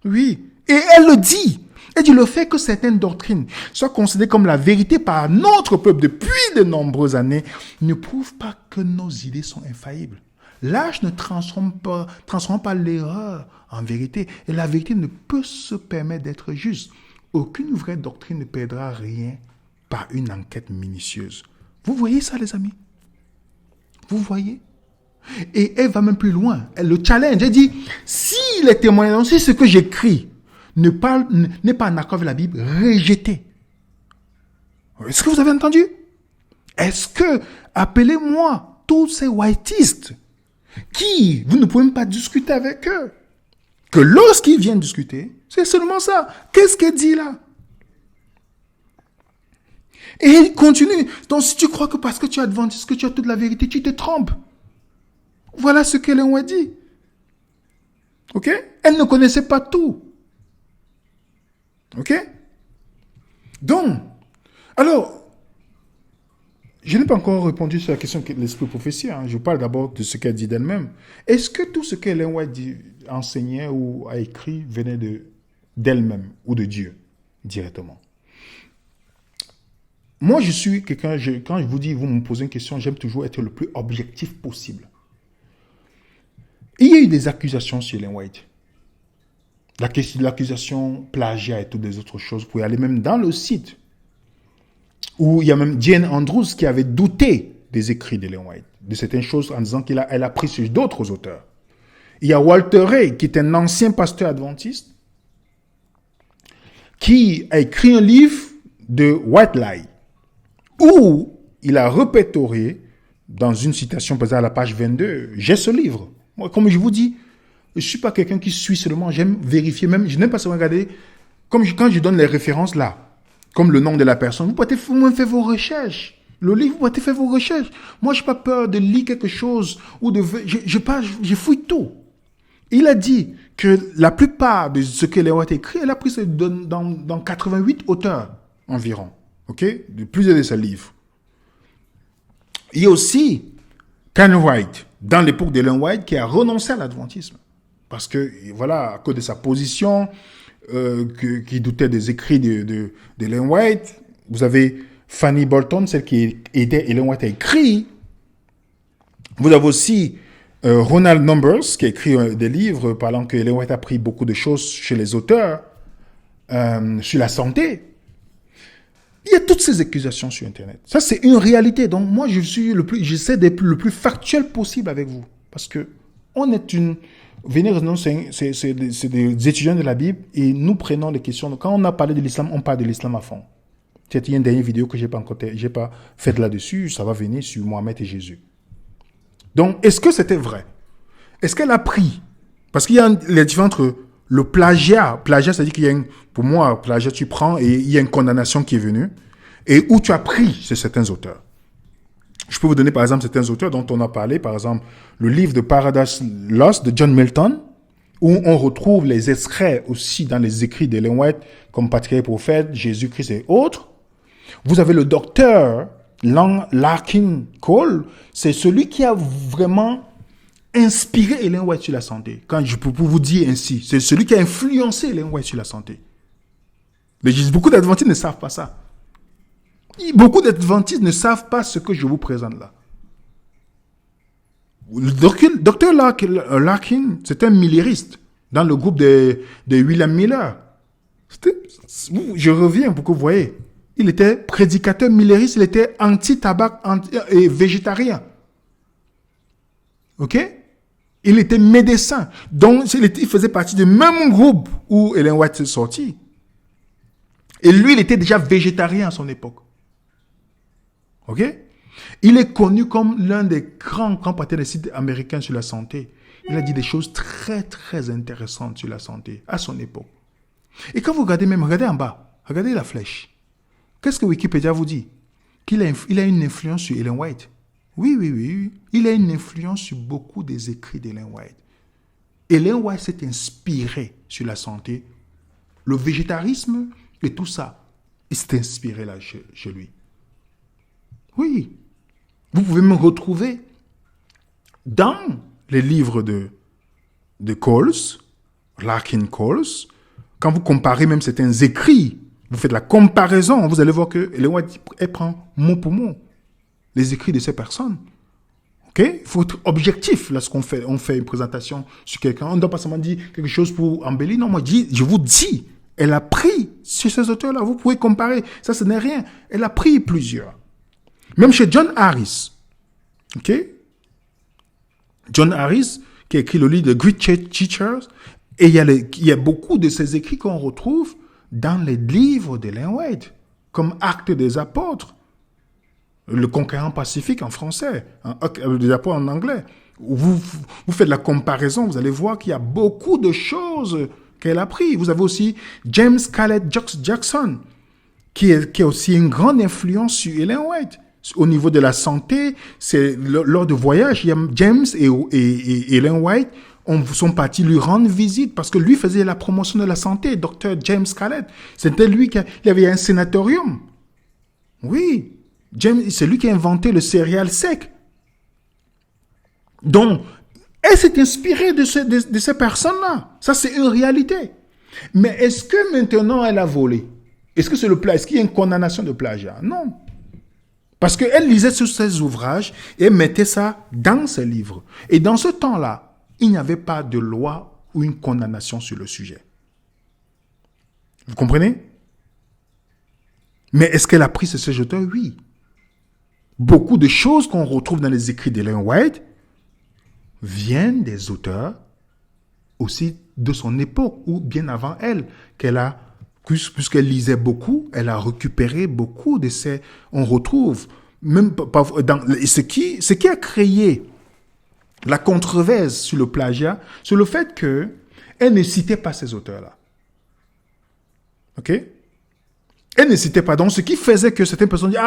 Oui. Et elle le dit. Elle dit, le fait que certaines doctrines soient considérées comme la vérité par notre peuple depuis de nombreuses années ne prouve pas que nos idées sont infaillibles. L'âge ne transforme pas l'erreur en vérité. Et la vérité ne peut se permettre d'être juste. Aucune vraie doctrine ne perdra rien par une enquête minutieuse. Vous voyez ça, les amis? Vous voyez? Et elle va même plus loin. Elle le challenge. Elle dit, si les témoignages, si ce que j'écris n'est pas en accord avec la Bible, rejetez. Est-ce que vous avez entendu? Est-ce que, appelez-moi tous ces whiteistes qui, vous ne pouvez même pas discuter avec eux, que lorsqu'ils viennent discuter, c'est seulement ça. Qu'est-ce qu'elle dit là? Et il continue. Donc, si tu crois que parce que tu es adventiste, que tu as toute la vérité, tu te trompes. Voilà ce qu'elle a dit. Ok? Elle ne connaissait pas tout. Ok? Donc, alors, je n'ai pas encore répondu sur la question de l'esprit prophétie. Je parle d'abord de ce qu'elle dit d'elle-même. Est-ce que tout ce qu'elle a enseignait ou a écrit venait d'elle-même ou de Dieu directement? Moi, je suis quelqu'un, quand je vous dis, vous me posez une question, j'aime toujours être le plus objectif possible. Il y a eu des accusations sur Ellen White. L'accusation plagiat et toutes les autres choses. Vous pouvez aller même dans le site où il y a même Jane Andrews qui avait douté des écrits d'Ellen White, de certaines choses en disant qu'elle a pris sur d'autres auteurs. Il y a Walter Ray qui est un ancien pasteur adventiste qui a écrit un livre de White Lie où il a répertorié dans une citation basée à la page 22, j'ai ce livre. Moi, comme je vous dis, je ne suis pas quelqu'un qui suit seulement, j'aime vérifier, même, je n'aime pas seulement regarder, quand je donne les références là, comme le nom de la personne, vous pouvez faire vos recherches. Le livre, vous pouvez faire vos recherches. Moi, je n'ai pas peur de lire quelque chose, ou je fouille tout. Il a dit que la plupart de ce que Léo a écrit, elle a pris dans 88 auteurs environ. Ok? De plusieurs de ses livres. Il y a aussi Ken White, dans l'époque d'Ellen White, qui a renoncé à l'adventisme. Parce que, voilà, à cause de sa position, qui doutait des écrits d'Ellen White, vous avez Fanny Bolton, celle qui aidait Ellen White à écrire. Vous avez aussi Ronald Numbers, qui a écrit des livres parlant que Ellen White a appris beaucoup de choses chez les auteurs sur la santé. Il y a toutes ces accusations sur Internet. Ça, c'est une réalité. Donc, moi, j'essaie d'être le plus factuel possible avec vous. Parce que on est c'est des étudiants de la Bible et nous prenons les questions. Quand on a parlé de l'islam, on parle de l'islam à fond. Il y a une dernière vidéo que j'ai pas faite là-dessus. Ça va venir sur Mohamed et Jésus. Donc, est-ce que c'était vrai? Est-ce qu'elle a pris? Parce qu'il y a la différence entre le plagiat. Plagiat, c'est-à-dire qu'il y a pour moi, plagiat, tu prends et il y a une condamnation qui est venue. Et où tu as pris chez certains auteurs. Je peux vous donner par exemple certains auteurs dont on a parlé. Par exemple, le livre de Paradise Lost de John Milton, où on retrouve les extraits aussi dans les écrits d'Ellen White, comme Patriarche et Prophète, Jésus-Christ et autres. Vous avez le docteur Larkin Cole, c'est celui qui a vraiment inspiré Ellen White sur la santé. Quand je peux vous dire ainsi, c'est celui qui a influencé Ellen White sur la santé. Mais beaucoup d'adventistes ne savent pas ça. Beaucoup d'adventistes ne savent pas ce que je vous présente là. Le docteur Larkin, c'est un millériste dans le groupe de William Miller. Je reviens pour que vous voyez. Il était prédicateur millériste, il était anti-tabac et végétarien. Ok? Il était médecin. Donc, il faisait partie du même groupe où Ellen White est sortie. Et lui, il était déjà végétarien à son époque. Ok? Il est connu comme l'un des grands patriotes américains sur la santé. Il a dit des choses très, très intéressantes sur la santé à son époque. Et quand vous regardez en bas, regardez la flèche. Qu'est-ce que Wikipédia vous dit? Il a une influence sur Ellen White. Oui. Il a une influence sur beaucoup des écrits d'Ellen White. Ellen White s'est inspiré sur la santé, le végétarisme et tout ça. Il s'est inspiré là chez lui. Oui. Vous pouvez me retrouver dans les livres de Coles, Larkin Coles. Quand vous comparez même certains écrits, vous faites la comparaison, vous allez voir que Ellen White, elle prend mot pour mot les écrits de ces personnes. Ok? Il faut être objectif lorsqu'on fait une présentation sur quelqu'un. On ne doit pas seulement dire quelque chose pour embellir. Non, moi, je vous dis, elle a pris sur ces auteurs-là. Vous pouvez comparer. Ça, ce n'est rien. Elle a pris plusieurs. Même chez John Harris. Ok? John Harris, qui a écrit le livre de Great Teachers, et il y a beaucoup de ces écrits qu'on retrouve dans les livres d'Ellen White, comme Actes des Apôtres, Le Conquérant Pacifique en français, des Apôtres en anglais. Vous faites la comparaison, vous allez voir qu'il y a beaucoup de choses qu'elle a pris. Vous avez aussi James Callet Jackson, qui a aussi une grande influence sur Ellen White. Au niveau de la santé, c'est lors de voyages, il y a James et Ellen White sont partis lui rendre visite parce que lui faisait la promotion de la santé, Dr. James Callet. C'était lui il avait un sénatorium. Oui, c'est lui qui a inventé le céréal sec. Donc, elle s'est inspirée de ces personnes-là. Ça, c'est une réalité. Mais est-ce que maintenant elle a volé? Est-ce que c'est le plagiat? Est-ce qu'il y a une condamnation de plagiat? Non. Parce qu'elle lisait sur ses ouvrages et mettait ça dans ses livres. Et dans ce temps-là, il n'y avait pas de loi ou une condamnation sur le sujet. Vous comprenez? Mais est-ce qu'elle a pris ces auteurs? Oui. Beaucoup de choses qu'on retrouve dans les écrits d'Ellen White viennent des auteurs aussi de son époque ou bien avant elle, puisqu'elle lisait beaucoup, elle a récupéré beaucoup de ces... On retrouve, même dans ce qui a créé la controverse sur le plagiat, c'est le fait qu'elle ne citait pas ces auteurs-là. OK? Elle ne citait pas. Donc, ce qui faisait que certaines personnes disent,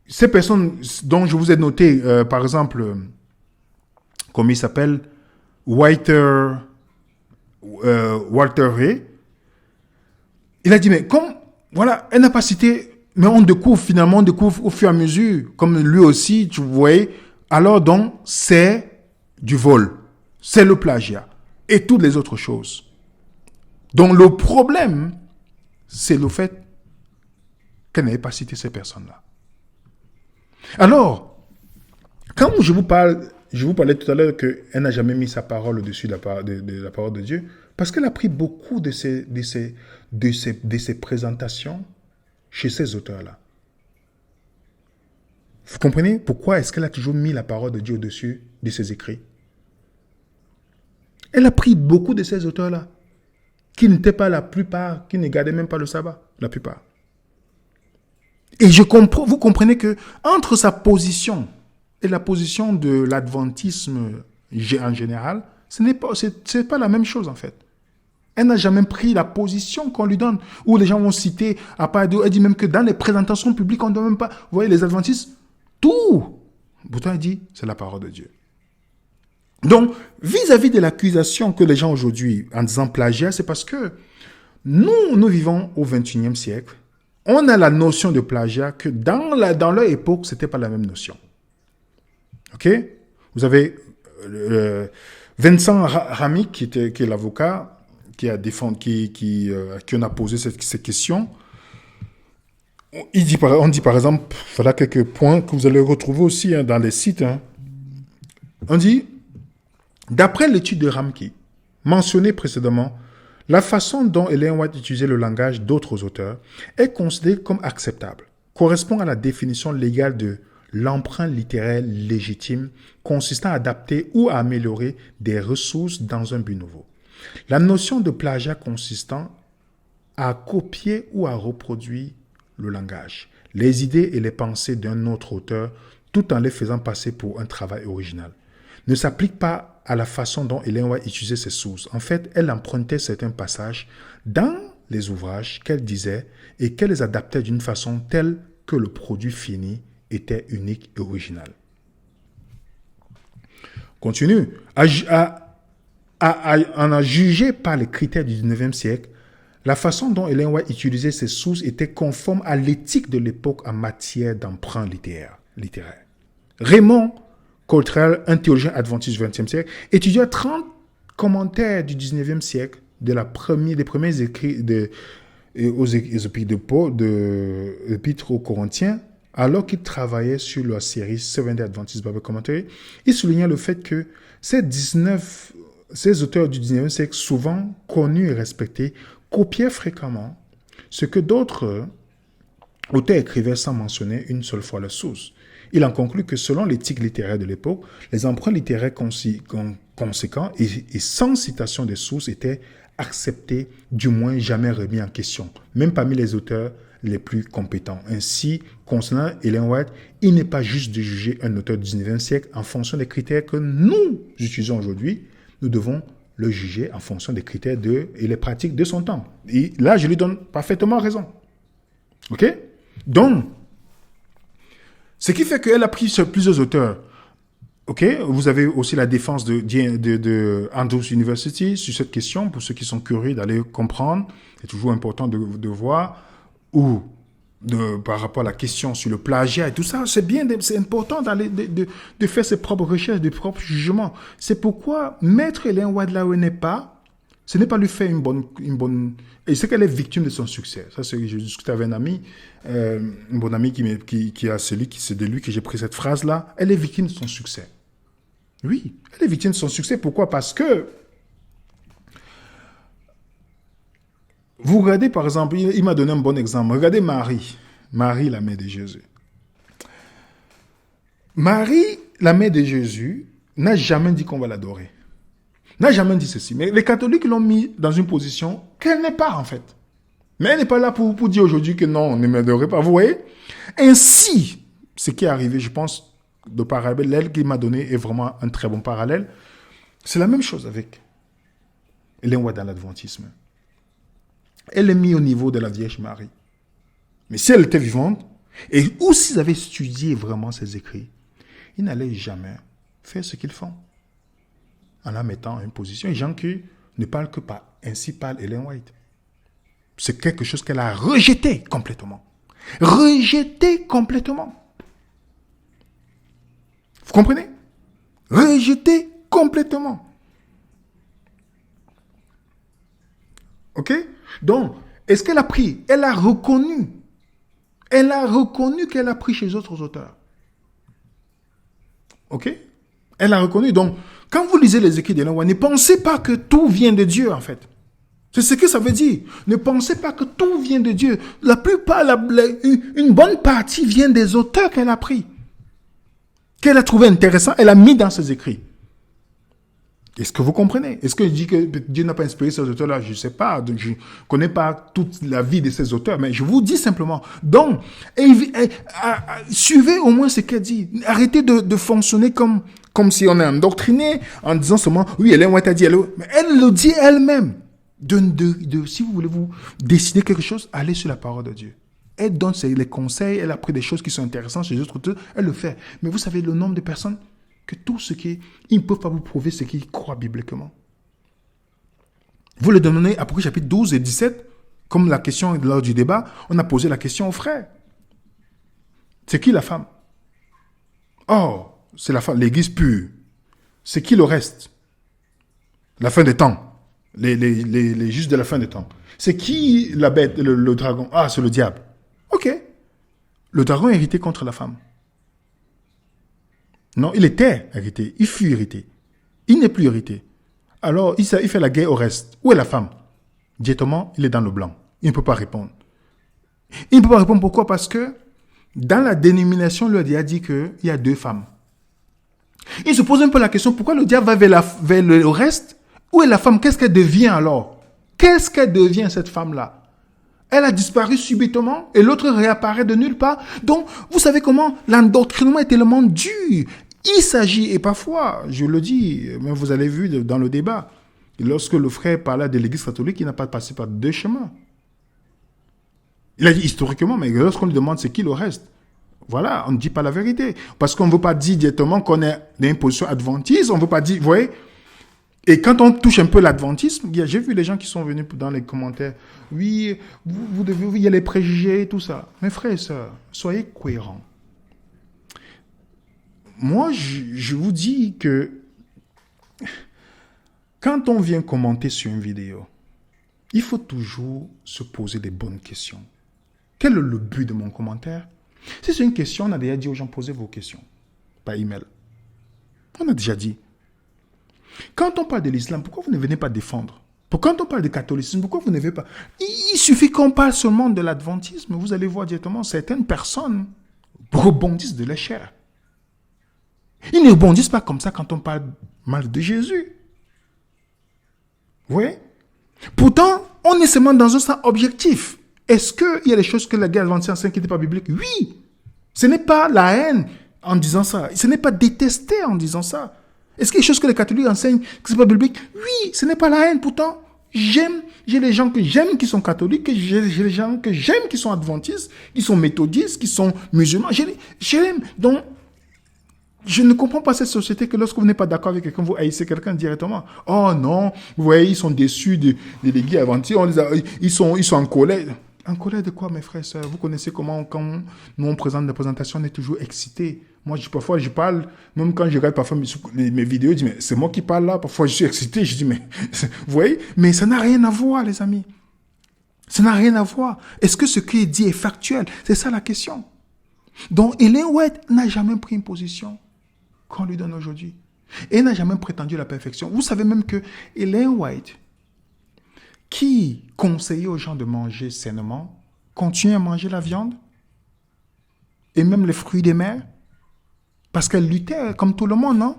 ces personnes dont je vous ai noté, par exemple, comment il s'appelle, Walter Ray, il a dit, mais comme, voilà, elle n'a pas cité, mais on découvre au fur et à mesure, comme lui aussi, tu voyais, alors donc, c'est du vol, c'est le plagiat, et toutes les autres choses. Donc, le problème, c'est le fait qu'elle n'avait pas cité ces personnes-là. Alors, quand je vous parle je vous parlais tout à l'heure qu'elle n'a jamais mis sa parole au-dessus de la parole de Dieu, parce qu'elle a pris beaucoup de ses présentations chez ces auteurs-là. Vous comprenez pourquoi est-ce qu'elle a toujours mis la parole de Dieu au-dessus de ses écrits? Elle a pris beaucoup de ces auteurs-là, qui n'étaient pas la plupart, qui ne gardaient même pas le sabbat, la plupart. Et vous comprenez que entre sa position et la position de l'adventisme en général, c'est pas la même chose en fait. Elle n'a jamais pris la position qu'on lui donne, où les gens vont citer, à part d'eux, elle dit même que dans les présentations publiques, on ne doit même pas, vous voyez, les adventistes, tout. Pourtant, elle dit, c'est la parole de Dieu. Donc, vis-à-vis de l'accusation que les gens aujourd'hui, en disant plagiat, c'est parce que nous vivons au XXIe siècle. On a la notion de plagiat que dans leur époque, ce n'était pas la même notion. OK? Vous avez Vincent Ramic, qui est l'avocat, qui en a posé cette question. On dit par exemple, voilà quelques points que vous allez retrouver aussi dans les sites. On dit, d'après l'étude de Ramke, mentionnée précédemment, la façon dont Ellen White utilisait le langage d'autres auteurs est considérée comme acceptable, correspond à la définition légale de l'emprunt littéraire légitime consistant à adapter ou à améliorer des ressources dans un but nouveau. La notion de plagiat consistant à copier ou à reproduire le langage, les idées et les pensées d'un autre auteur tout en les faisant passer pour un travail original ne s'applique pas à la façon dont Ellen White utilisait ses sources. En fait, elle empruntait certains passages dans les ouvrages qu'elle disait et qu'elle les adaptait d'une façon telle que le produit fini était unique et original. Continue. En a jugé par les critères du 19e siècle, la façon dont Ellen White utilisait ses sources était conforme à l'éthique de l'époque en matière d'emprunt littéraire. Raymond Cottrell, un théologien adventiste du XXe siècle, étudia 30 commentaires du 19e siècle des premiers écrits aux épîtres de Paul, de l'épître aux Corinthiens, alors qu'il travaillait sur la série Seventh-day Adventist Bible Commentary. Il soulignait le fait que ces auteurs du 19e siècle, souvent connus et respectés, copiaient fréquemment ce que d'autres auteurs écrivaient sans mentionner une seule fois la source. Il en conclut que selon l'éthique littéraire de l'époque, les emprunts littéraires conséquents et sans citation des sources étaient acceptés, du moins jamais remis en question, même parmi les auteurs les plus compétents. Ainsi, concernant Ellen White, il n'est pas juste de juger un auteur du 19e siècle en fonction des critères que nous utilisons aujourd'hui. Nous devons le juger en fonction des critères et les pratiques de son temps. Et là, je lui donne parfaitement raison. OK? Donc, ce qui fait qu'elle a pris sur plusieurs auteurs. OK? Vous avez aussi la défense de Andrews University sur cette question, pour ceux qui sont curieux d'aller comprendre. C'est toujours important de voir par rapport à la question sur le plagiat et tout ça. C'est important de faire ses propres recherches, des propres jugements. C'est pourquoi mettre Ellen White là où elle n'est pas, ce n'est pas lui faire une bonne... Et c'est qu'elle est victime de son succès. Ça, je discutais avec un ami, un bon ami c'est de lui que j'ai pris cette phrase-là. Elle est victime de son succès. Oui, elle est victime de son succès. Pourquoi? Parce que vous regardez, par exemple, il m'a donné un bon exemple. Regardez Marie, la mère de Jésus. Marie, la mère de Jésus, n'a jamais dit qu'on va l'adorer. N'a jamais dit ceci. Mais les catholiques l'ont mis dans une position qu'elle n'est pas, en fait. Mais elle n'est pas là pour dire aujourd'hui que non, on ne m'adorait pas. Vous voyez? Ainsi, ce qui est arrivé, je pense, de parallèle qu'il m'a donné est vraiment un très bon parallèle. C'est la même chose avec Ellen White dans l'adventisme. Elle est mise au niveau de la Vierge Marie. Mais si elle était vivante, ou s'ils avaient étudié vraiment ses écrits, ils n'allaient jamais faire ce qu'ils font. En la mettant en une position. Et gens qui ne parlent que par ainsi parle Ellen White. C'est quelque chose qu'elle a rejeté complètement. Rejeté complètement. Vous comprenez? Rejeté complètement. OK? Donc, est-ce qu'elle a pris? Elle a reconnu. Elle a reconnu qu'elle a pris chez d'autres auteurs. OK? Elle a reconnu. Donc, quand vous lisez les écrits d'Ellen White, ne pensez pas que tout vient de Dieu, en fait. C'est ce que ça veut dire. Ne pensez pas que tout vient de Dieu. La plupart, une bonne partie vient des auteurs qu'elle a pris, qu'elle a trouvé intéressant, elle a mis dans ses écrits. Est-ce que vous comprenez? Est-ce que je dis que Dieu n'a pas inspiré ces auteurs-là? Je ne sais pas. Je ne connais pas toute la vie de ces auteurs, mais je vous dis simplement. Donc, suivez au moins ce qu'elle dit. Arrêtez de fonctionner comme si on est endoctriné en disant seulement, oui, Ellen White a dit, mais elle le dit elle-même. Si vous voulez vous décider quelque chose, allez sur la parole de Dieu. Elle donne les conseils, elle a pris des choses qui sont intéressantes chez les autres auteurs, elle le fait. Mais vous savez le nombre de personnes que tout ce qui... Ils ne peuvent pas vous prouver ce qu'ils croient bibliquement. Vous le donnez, Apocalypse chapitre 12 et 17, comme la question lors du débat, on a posé la question aux frères. C'est qui la femme? Oh, c'est la femme, l'église pure. C'est qui le reste? La fin des temps. Les justes de la fin des temps. C'est qui la bête, le dragon? Ah, c'est le diable. Ok. Le dragon est irrité contre la femme. Non, il était irrité. Il fut irrité. Il n'est plus irrité. Alors, il fait la guerre au reste. Où est la femme? Directement, il est dans le blanc. Il ne peut pas répondre. Il ne peut pas répondre pourquoi? Parce que dans la dénomination, le diable a dit qu'il y a 2 femmes. Il se pose un peu la question, pourquoi le diable va vers le reste? Où est la femme? Qu'est-ce qu'elle devient alors? Qu'est-ce qu'elle devient, cette femme-là? Elle a disparu subitement et l'autre réapparaît de nulle part. Donc, vous savez comment l'endoctrinement est tellement dur. Il s'agit, et parfois, je le dis, mais vous avez vu dans le débat, lorsque le frère parlait de l'église catholique, il n'a pas passé par 2 chemins. Il a dit historiquement, mais lorsqu'on lui demande c'est qui le reste, voilà, on ne dit pas la vérité. Parce qu'on ne veut pas dire directement qu'on est dans une position adventiste, on ne veut pas dire, vous voyez. Et quand on touche un peu l'adventisme, j'ai vu les gens qui sont venus dans les commentaires, oui, vous devez, oui, il y a les préjugés, tout ça. Mes frères et sœurs, soyez cohérents. Moi, je vous dis que quand on vient commenter sur une vidéo, il faut toujours se poser des bonnes questions. Quel est le but de mon commentaire? Si c'est une question, on a déjà dit aux gens, posez vos questions par email. On a déjà dit. Quand on parle de l'islam, pourquoi vous ne venez pas défendre? Quand on parle de catholicisme, pourquoi vous ne venez pas? Il suffit qu'on parle seulement de l'adventisme, vous allez voir directement certaines personnes rebondissent de la chair. Ils ne rebondissent pas comme ça quand on parle mal de Jésus. Vous voyez? Pourtant, on est seulement dans un sens objectif. Est-ce qu'il y a des choses que la guerre adventiste enseigne qui n'étaient pas bibliques? Oui. Ce n'est pas la haine en disant ça. Ce n'est pas détester en disant ça. Est-ce qu'il y a des choses que les catholiques enseignent qui ne sont pas bibliques? Oui, ce n'est pas la haine. Pourtant, j'ai les gens que j'aime qui sont catholiques, j'ai les gens que j'aime qui sont adventistes, qui sont méthodistes, qui sont musulmans. J'aime. Donc, je ne comprends pas cette société que lorsque vous n'êtes pas d'accord avec quelqu'un, vous haïssez quelqu'un directement. Oh non, vous voyez, ils sont déçus de l'église adventiste, ils sont en colère. En colère de quoi, mes frères et sœurs? Vous connaissez comment, quand nous on présente des présentations, on est toujours excité. Moi, parfois, je parle, même quand je regarde parfois mes vidéos, je dis, mais c'est moi qui parle là. Parfois, je suis excité. Je dis, mais, vous voyez? Mais ça n'a rien à voir, les amis. Ça n'a rien à voir. Est-ce que ce qui est dit est factuel? C'est ça la question. Donc, Ellen White n'a jamais pris une position qu'on lui donne aujourd'hui. Et n'a jamais prétendu la perfection. Vous savez même que Ellen White, qui conseillait aux gens de manger sainement, continue à manger la viande et même les fruits des mers, parce qu'elle luttait comme tout le monde, non?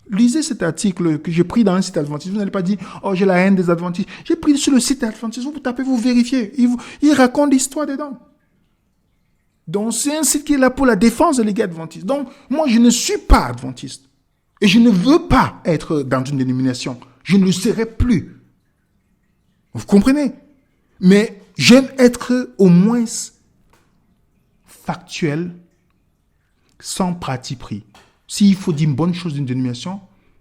Lisez cet article que j'ai pris dans un site adventiste. Vous n'allez pas dire, oh, j'ai la haine des adventistes. J'ai pris sur le site adventiste. Vous tapez, vous vérifiez. Il raconte l'histoire dedans. Donc, c'est un site qui est là pour la défense de l'église adventiste. Donc, moi, je ne suis pas adventiste. Et je ne veux pas être dans une dénomination. Je ne le serai plus. Vous comprenez? Mais j'aime être au moins factuel, sans parti pris. S'il faut dire une bonne chose d'une dénomination,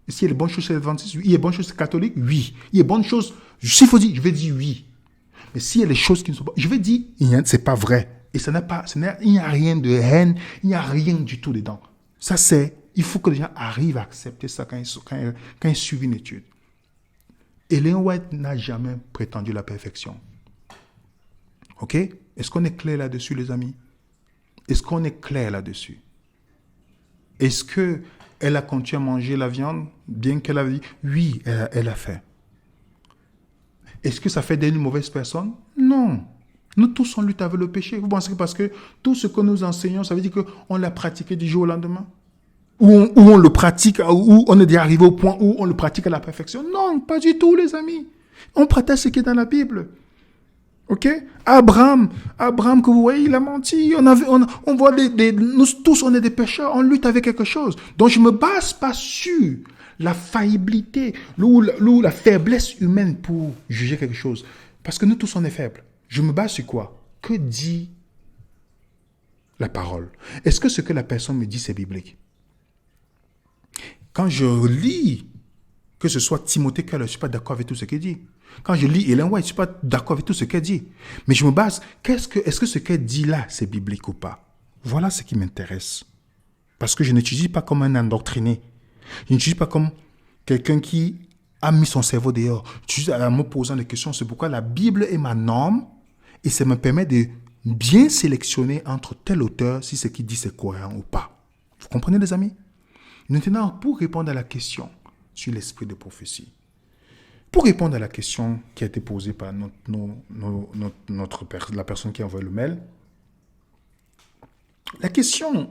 s'il y a des bonnes choses chez les adventistes, oui. Il y a des bonnes choses chez les catholiques, oui. Il y a des bonnes choses, s'il faut dire, je vais dire oui. Mais s'il y a des choses qui ne sont pas, je vais dire, c'est pas vrai. Et il n'y a rien de haine, il n'y a rien du tout dedans. Ça, il faut que les gens arrivent à accepter ça quand ils suivent une étude. Ellen White n'a jamais prétendu la perfection. Ok? Est-ce qu'on est clair là-dessus, les amis? Est-ce qu'on est clair là-dessus? Est-ce que Elle a continué à manger la viande, bien qu'elle avait dit, oui, elle a fait. Est-ce que ça fait d'elle une mauvaise personne? Non. Nous tous, on lutte avec le péché. Vous pensez que parce que tout ce que nous enseignons, ça veut dire qu'on l'a pratiqué du jour au lendemain? Ou on le pratique, ou on est déjà arrivé au point où on le pratique à la perfection? Non, pas du tout, les amis. On pratique ce qui est dans la Bible. Ok? Abraham, que vous voyez, il a menti. On voit nous tous, on est des pécheurs. On lutte avec quelque chose. Donc, je me base pas sur la faillibilité ou la faiblesse humaine pour juger quelque chose. Parce que nous tous, on est faibles. Je me base sur quoi? Que dit la parole? Est-ce que ce que la personne me dit, c'est biblique? Quand je lis, que ce soit Timothée Keller, je ne suis pas d'accord avec tout ce qu'il dit. Quand je lis Ellen White, je ne suis pas d'accord avec tout ce qu'elle dit. Mais je me base, est-ce que ce qu'elle dit là, c'est biblique ou pas? Voilà ce qui m'intéresse. Parce que je n'étudie pas comme un endoctriné. Je n'étudie pas comme quelqu'un qui a mis son cerveau dehors. J'étudie en me posant des questions. C'est pourquoi la Bible est ma norme et ça me permet de bien sélectionner entre tel auteur si ce qu'il dit c'est cohérent ou pas. Vous comprenez, les amis? Maintenant, pour répondre à la question sur l'esprit de prophétie, pour répondre à la question qui a été posée par la personne qui a envoyé le mail, la question,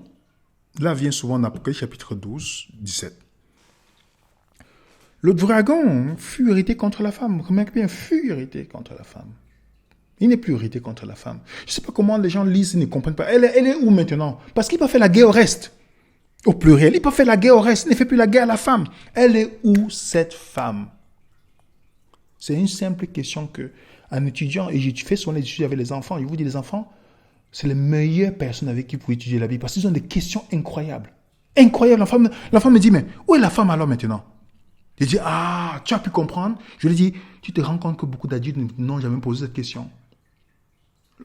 là, vient souvent dans Apocalypse chapitre 12, 17. Le dragon fut irrité contre la femme. Remarquez bien, fut irrité contre la femme. Il n'est plus irrité contre la femme. Je ne sais pas comment les gens lisent et ne comprennent pas. Elle est où maintenant? Parce qu'il n'a pas fait la guerre au reste. Au pluriel, il n'a pas fait la guerre au reste. Il ne fait plus la guerre à la femme. Elle est où cette femme? C'est une simple question que, en étudiant, et j'ai fait souvent les études avec les enfants, je vous dis, les enfants, c'est les meilleures personnes avec qui vous pouvez étudier la Bible parce qu'ils ont des questions incroyables. Incroyables. L'enfant me dit, mais où est la femme alors maintenant? Je dis, ah, tu as pu comprendre? Je lui dis, tu te rends compte que beaucoup d'adultes n'ont jamais posé cette question.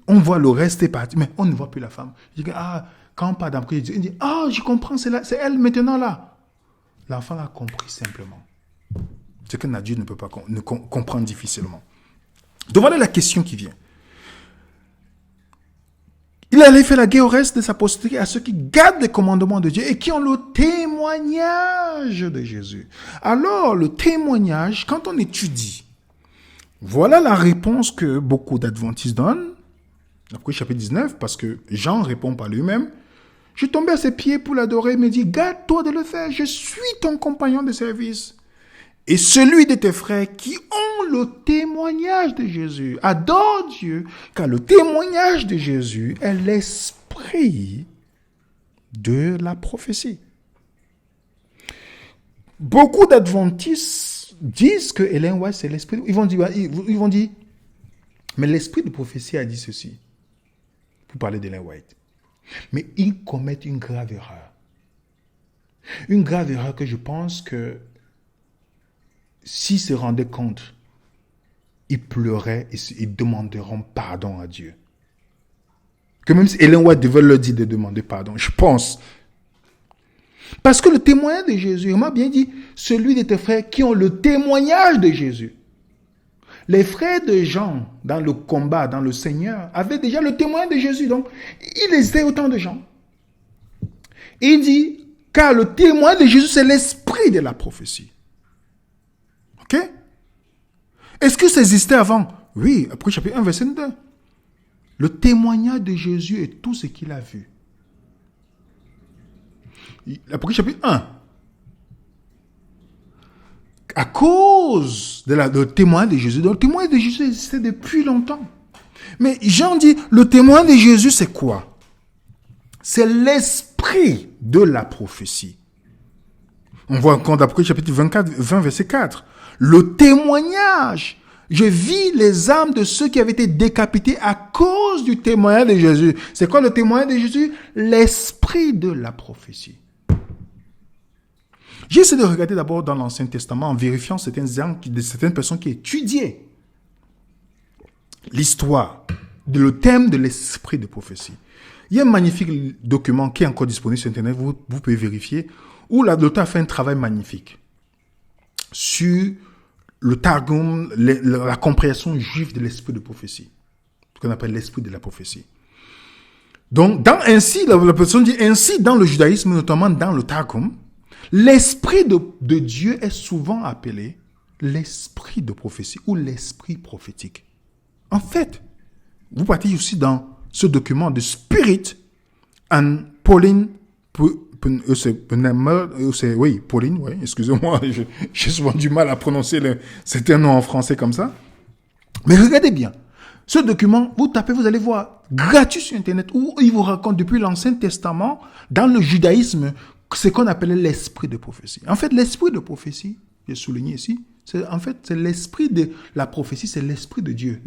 On voit le reste est parti, mais on ne voit plus la femme. Je dis, ah, quand on parle d'après, il dit, ah, je comprends, c'est elle maintenant là. L'enfant a compris simplement. Ce qu'un adulte ne peut pas comprendre difficilement. Donc voilà la question qui vient. Il allait faire la guerre au reste de sa postérité à ceux qui gardent les commandements de Dieu et qui ont le témoignage de Jésus. Alors, le témoignage, quand on étudie, voilà la réponse que beaucoup d'adventistes donnent. Après chapitre 19, parce que Jean répond par lui-même. Je tombais à ses pieds pour l'adorer, il me dit, garde-toi de le faire, je suis ton compagnon de service. Et celui de tes frères qui ont le témoignage de Jésus. Adore Dieu, car le témoignage de Jésus est l'esprit de la prophétie. Beaucoup d'adventistes disent que Ellen White, c'est l'esprit. Ils vont dire, mais l'esprit de prophétie a dit ceci, pour parler d'Ellen White. Mais ils commettent une grave erreur. Une grave erreur que je pense que s'ils se rendaient compte, ils pleuraient et ils demanderont pardon à Dieu. Que même si Ellen White devait leur dire de demander pardon, je pense. Parce que le témoignage de Jésus, on m'a bien dit, celui de tes frères qui ont le témoignage de Jésus. Les frères de Jean, dans le combat, dans le Seigneur, avaient déjà le témoignage de Jésus. Donc, il existait autant de gens. Et il dit, car le témoignage de Jésus, c'est l'esprit de la prophétie. Ok? Est-ce que ça existait avant? Oui, après chapitre 1, verset 2. Le témoignage de Jésus est tout ce qu'il a vu. Après chapitre 1. À cause de témoignage de Jésus. Donc, le témoignage de Jésus existait depuis longtemps. Mais Jean dit, le témoignage de Jésus, c'est quoi? C'est l'esprit de la prophétie. On voit encore d'après chapitre 20, verset 4. Le témoignage. Je vis les âmes de ceux qui avaient été décapités à cause du témoignage de Jésus. C'est quoi le témoignage de Jésus? L'esprit de la prophétie. J'ai essayé de regarder d'abord dans l'Ancien Testament en vérifiant certaines personnes qui étudiaient l'histoire, le thème de l'esprit de prophétie. Il y a un magnifique document qui est encore disponible sur Internet, vous pouvez vérifier, où l'auteur a fait un travail magnifique sur le Targum, la compréhension juive de l'esprit de prophétie, ce qu'on appelle l'esprit de la prophétie. Donc, la personne dit ainsi, dans le judaïsme, notamment dans le Targum, L'esprit de Dieu est souvent appelé l'esprit de prophétie ou l'esprit prophétique. En fait, vous partez aussi dans ce document de Spirit and Pauline, Pauline, oui, excusez-moi, j'ai souvent du mal à prononcer certains noms en français comme ça. Mais regardez bien, ce document, vous tapez, vous allez voir, gratuit sur Internet, où il vous raconte depuis l'Ancien Testament, dans le judaïsme, ce qu'on appelait l'esprit de prophétie. En fait, l'esprit de prophétie, j'ai souligné ici, c'est l'esprit de la prophétie, c'est l'esprit de Dieu.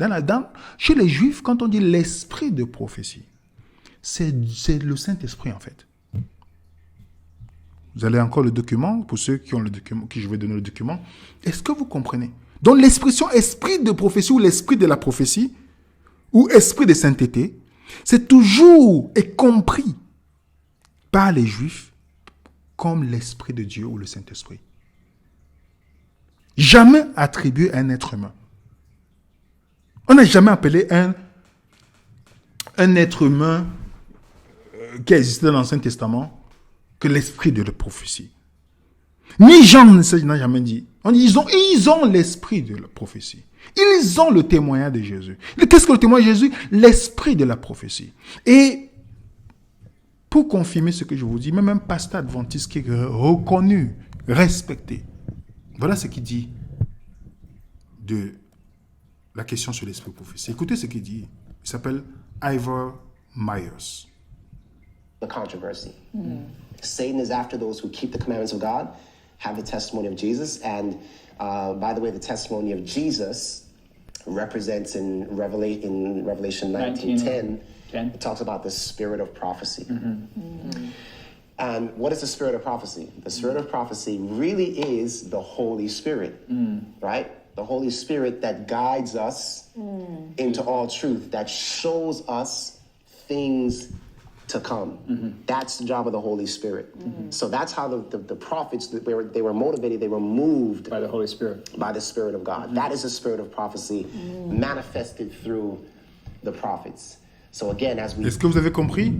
Chez les Juifs, quand on dit l'esprit de prophétie, c'est le Saint-Esprit en fait. Vous avez encore le document, pour ceux qui ont le document, qui je vais donner le document. Est-ce que vous comprenez? Donc l'expression esprit de prophétie ou l'esprit de la prophétie, ou esprit de sainteté, c'est toujours et compris par les Juifs comme l'esprit de Dieu ou le Saint-Esprit. Jamais attribué à un être humain. On n'a jamais appelé un être humain qui a existé dans l'Ancien Testament que l'esprit de la prophétie. Ni Jean n'a jamais dit. On dit ils ont l'esprit de la prophétie. Ils ont le témoignage de Jésus. Qu'est-ce que le témoignage de Jésus? L'esprit de la prophétie. Et pour confirmer ce que je vous dis, même un pasteur adventiste qui est reconnu, respecté, voilà ce qu'il dit de la question sur l'esprit de prophétie. Écoutez ce qu'il dit. Il s'appelle Ivor Myers. The controversy. Satan is after those who keep the commandments of God, have the testimony of Jesus, and by the way, the testimony of Jesus represents in Revelation 19:10. It talks about the spirit of prophecy. And what is the spirit of prophecy? The spirit of prophecy really is the Holy Spirit, right? The Holy Spirit that guides us into all truth, that shows us things to come. That's the job of the Holy Spirit. So that's how the prophets, they were motivated, they were moved by the Holy Spirit. By the Spirit of God. That is the spirit of prophecy manifested through the prophets. So again, as we... Est-ce que vous avez compris?